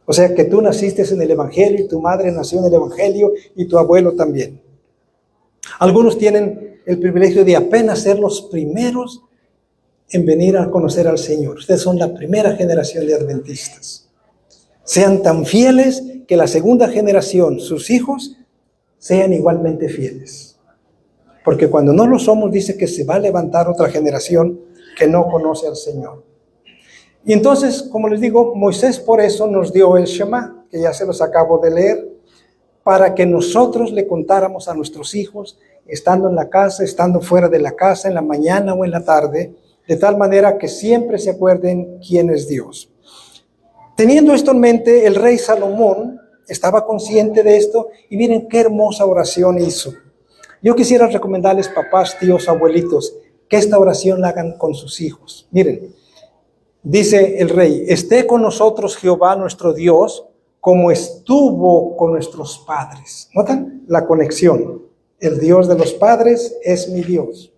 O sea que tú naciste en el Evangelio y tu madre nació en el Evangelio y tu abuelo también. Algunos tienen el privilegio de apenas ser los primeros en venir a conocer al Señor. Ustedes son la primera generación de adventistas. Sean tan fieles que la segunda generación, sus hijos, sean igualmente fieles. Porque cuando no lo somos, dice que se va a levantar otra generación que no conoce al Señor. Y entonces, como les digo, Moisés por eso nos dio el Shema, que ya se los acabo de leer, para que nosotros le contáramos a nuestros hijos, estando en la casa, estando fuera de la casa, en la mañana o en la tarde, de tal manera que siempre se acuerden quién es Dios. Teniendo esto en mente, el rey Salomón estaba consciente de esto y miren qué hermosa oración hizo. Yo quisiera recomendarles, papás, tíos, abuelitos, que esta oración la hagan con sus hijos. Miren, dice el rey, esté con nosotros Jehová nuestro Dios, como estuvo con nuestros padres. ¿Notan? La conexión. El Dios de los padres es mi Dios.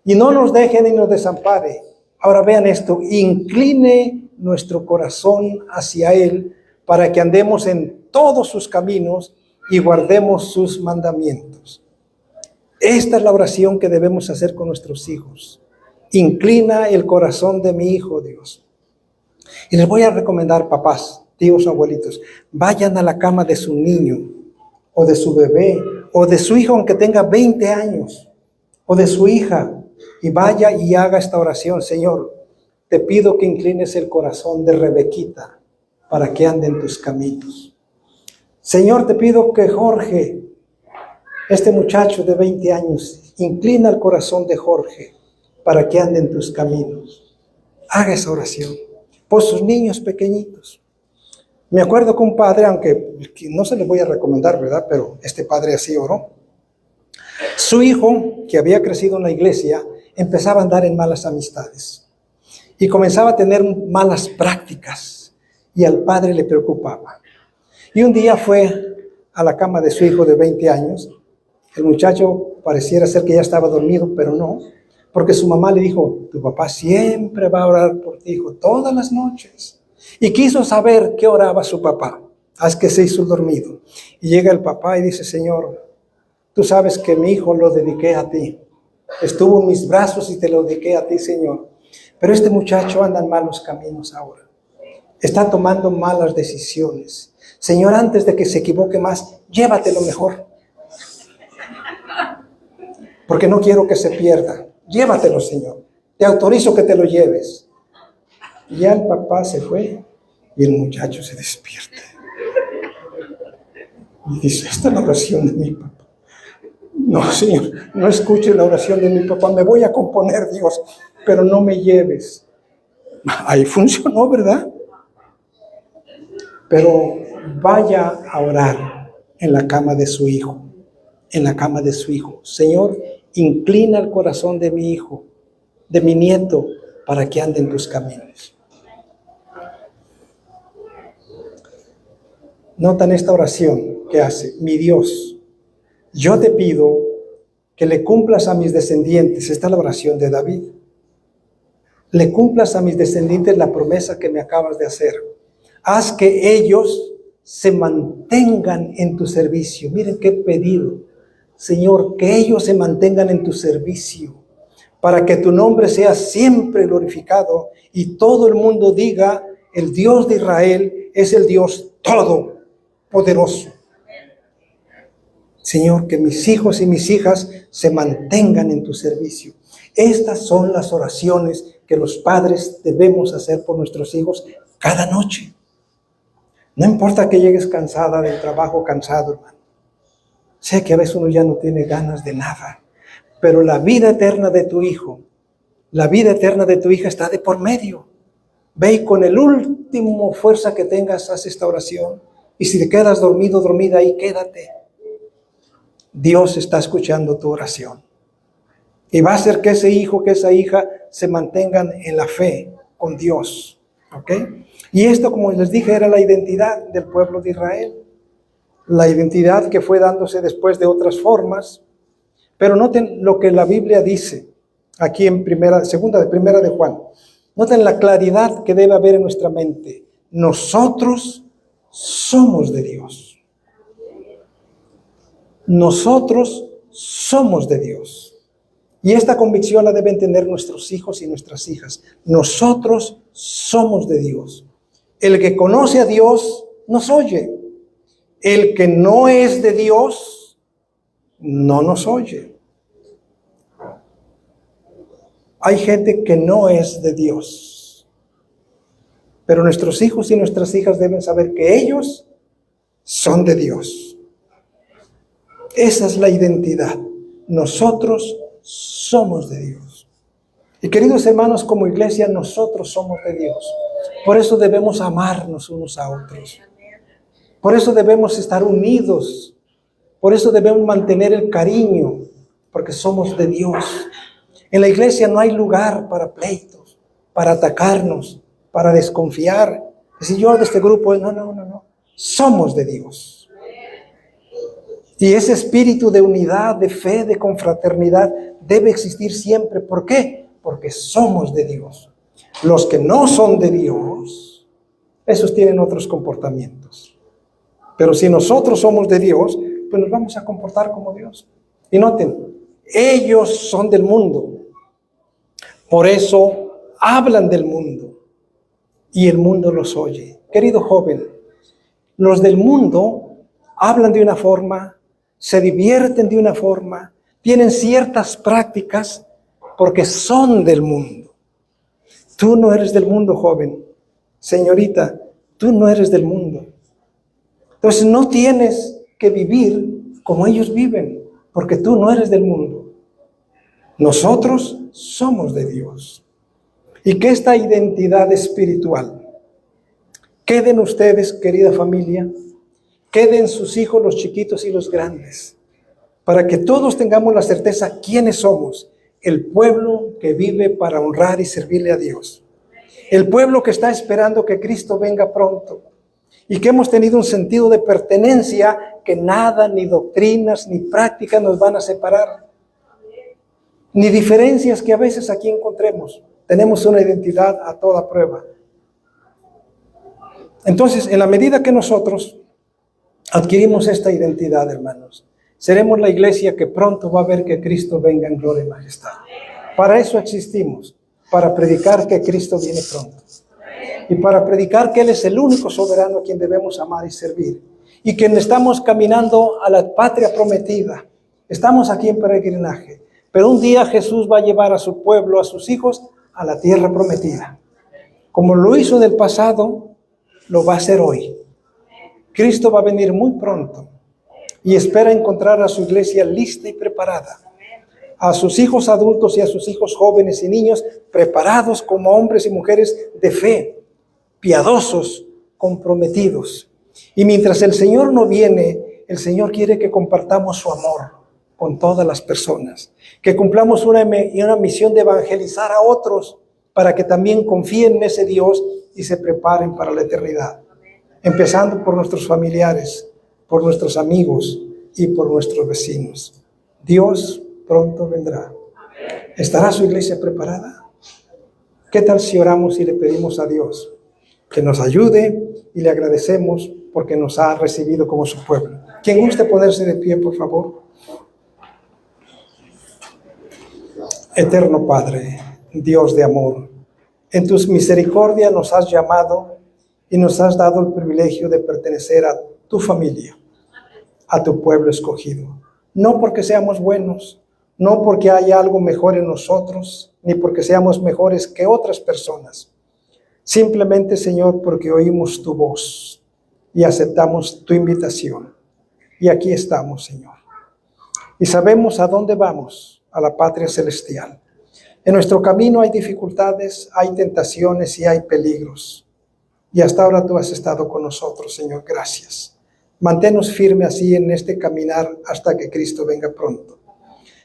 Y no nos deje ni nos desampare. Ahora vean esto, incline nuestro corazón hacia Él para que andemos en todos sus caminos y guardemos sus mandamientos. Esta es la oración que debemos hacer con nuestros hijos. Inclina el corazón de mi hijo, Dios. Y les voy a recomendar, papás, tíos, abuelitos, vayan a la cama de su niño, o de su bebé, o de su hijo, aunque tenga 20 años, o de su hija, y vaya y haga esta oración. Señor, te pido que inclines el corazón de Rebequita para que ande en tus caminos. Señor, te pido que Jorge, este muchacho de 20 años, inclina el corazón de Jorge para que ande en tus caminos. Haga esa oración por sus niños pequeñitos. Me acuerdo que un padre, aunque no se les voy a recomendar, ¿verdad? Pero este padre así oró. Su hijo, que había crecido en la iglesia, empezaba a andar en malas amistades y comenzaba a tener malas prácticas y al padre le preocupaba. Y un día fue a la cama de su hijo de 20 años. El muchacho pareciera ser que ya estaba dormido, pero no, porque su mamá le dijo, tu papá siempre va a orar por ti, hijo, todas las noches. Y quiso saber qué oraba su papá. Haz que se hizo dormido. Y llega el papá y dice, Señor, tú sabes que mi hijo lo dediqué a ti. Estuvo en mis brazos y te lo dediqué a ti, Señor. Pero este muchacho anda en malos caminos ahora. Está tomando malas decisiones. Señor, antes de que se equivoque más, llévatelo mejor. Porque no quiero que se pierda. Llévatelo, Señor. Te autorizo que te lo lleves. Y ya el papá se fue y el muchacho se despierta. Y dice, esta es la oración de mi papá. No, Señor, no escuche la oración de mi papá. Me voy a componer, Dios, pero no me lleves. Ahí funcionó, ¿verdad? Pero vaya a orar en la cama de su hijo. En la cama de su hijo. Señor, inclina el corazón de mi hijo, de mi nieto, para que ande en tus caminos. Notan esta oración que hace, mi Dios, yo te pido que le cumplas a mis descendientes. Esta es la oración de David. Le cumplas a mis descendientes la promesa que me acabas de hacer. Haz que ellos se mantengan en tu servicio. Miren qué pedido. Señor, que ellos se mantengan en tu servicio, para que tu nombre sea siempre glorificado y todo el mundo diga, el Dios de Israel es el Dios todopoderoso. Señor, que mis hijos y mis hijas se mantengan en tu servicio. Estas son las oraciones que los padres debemos hacer por nuestros hijos cada noche. No importa que llegues cansada del trabajo, cansado, hermano. Sé que a veces uno ya no tiene ganas de nada, pero la vida eterna de tu hijo, la vida eterna de tu hija está de por medio. Ve y con el último fuerza que tengas, haz esta oración. Y si te quedas dormido, dormida, ahí quédate. Dios está escuchando tu oración. Y va a hacer que ese hijo, que esa hija se mantengan en la fe con Dios. ¿Ok? Y esto, como les dije, era la identidad del pueblo de Israel. La identidad que fue dándose después de otras formas. Pero noten lo que la Biblia dice aquí en primera de Juan. Noten la claridad que debe haber en nuestra mente. Nosotros somos de Dios. Nosotros somos de Dios. Y esta convicción la deben tener nuestros hijos y nuestras hijas. Nosotros somos de Dios. El que conoce a Dios nos oye. El que no es de Dios no nos oye. Hay gente que no es de Dios. Pero nuestros hijos y nuestras hijas deben saber que ellos son de Dios. Esa es la identidad. Nosotros somos de Dios. Y queridos hermanos, como iglesia, nosotros somos de Dios. Por eso debemos amarnos unos a otros. Por eso debemos estar unidos. Por eso debemos mantener el cariño, porque somos de Dios. En la iglesia no hay lugar para pleitos, para atacarnos, para desconfiar. Si yo de este grupo, no. Somos de Dios. Y ese espíritu de unidad, de fe, de confraternidad debe existir siempre. ¿Por qué? Porque somos de Dios. Los que no son de Dios, esos tienen otros comportamientos. Pero si nosotros somos de Dios, pues nos vamos a comportar como Dios. Y noten, ellos son del mundo. Por eso hablan del mundo. Y el mundo los oye. Querido joven, los del mundo hablan de una forma, se divierten de una forma, tienen ciertas prácticas porque son del mundo. Tú no eres del mundo, joven. Señorita, tú no eres del mundo. Entonces no tienes que vivir como ellos viven, porque tú no eres del mundo. Nosotros somos de Dios. Y que esta identidad espiritual quede en ustedes, querida familia, quede en sus hijos, los chiquitos y los grandes, para que todos tengamos la certeza quiénes somos, el pueblo que vive para honrar y servirle a Dios, el pueblo que está esperando que Cristo venga pronto y que hemos tenido un sentido de pertenencia que nada, ni doctrinas, ni prácticas nos van a separar, ni diferencias que a veces aquí encontremos. Tenemos una identidad a toda prueba. Entonces, en la medida que nosotros adquirimos esta identidad, hermanos, seremos la iglesia que pronto va a ver que Cristo venga en gloria y majestad. Para eso existimos, para predicar que Cristo viene pronto. Y para predicar que Él es el único soberano a quien debemos amar y servir. Y que estamos caminando a la patria prometida. Estamos aquí en peregrinaje. Pero un día Jesús va a llevar a su pueblo, a sus hijos, a la tierra prometida. Como lo hizo en el pasado, lo va a hacer hoy. Cristo va a venir muy pronto y espera encontrar a su iglesia lista y preparada. A sus hijos adultos y a sus hijos jóvenes y niños preparados como hombres y mujeres de fe, piadosos, comprometidos. Y mientras el Señor no viene, el Señor quiere que compartamos su amor con todas las personas, que cumplamos una misión de evangelizar a otros para que también confíen en ese Dios y se preparen para la eternidad. Empezando por nuestros familiares, por nuestros amigos y por nuestros vecinos. Dios pronto vendrá. ¿Estará su iglesia preparada? ¿Qué tal si oramos y le pedimos a Dios que nos ayude y le agradecemos porque nos ha recibido como su pueblo? Quien guste ponerse de pie, por favor. Eterno Padre, Dios de amor, en tus misericordias nos has llamado y nos has dado el privilegio de pertenecer a tu familia, a tu pueblo escogido. No porque seamos buenos, no porque haya algo mejor en nosotros, ni porque seamos mejores que otras personas. Simplemente, Señor, porque oímos tu voz y aceptamos tu invitación. Y aquí estamos, Señor. y sabemos a dónde vamos, a la patria celestial. En nuestro camino hay dificultades, hay tentaciones y hay peligros. Y hasta ahora tú has estado con nosotros, Señor, gracias. Manténnos firmes así en este caminar hasta que Cristo venga pronto.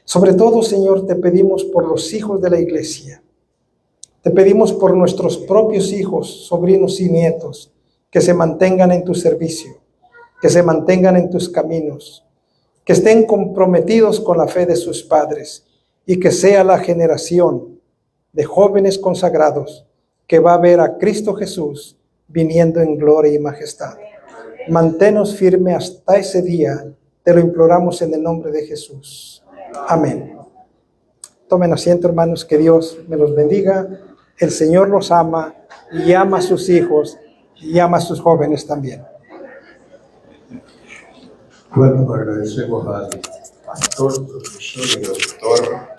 Sobre todo, Señor, te pedimos por los hijos de la iglesia. Te pedimos por nuestros propios hijos, sobrinos y nietos, que se mantengan en tu servicio, que se mantengan en tus caminos, que estén comprometidos con la fe de sus padres y que sea la generación de jóvenes consagrados que va a ver a Cristo Jesús viniendo en gloria y majestad. Manténnos firme hasta ese día, te lo imploramos en el nombre de Jesús. Amén. Tomen asiento, hermanos, que Dios me los bendiga. El Señor los ama y ama a sus hijos y ama a sus jóvenes también. Bueno, agradecemos al pastor, profesor y doctor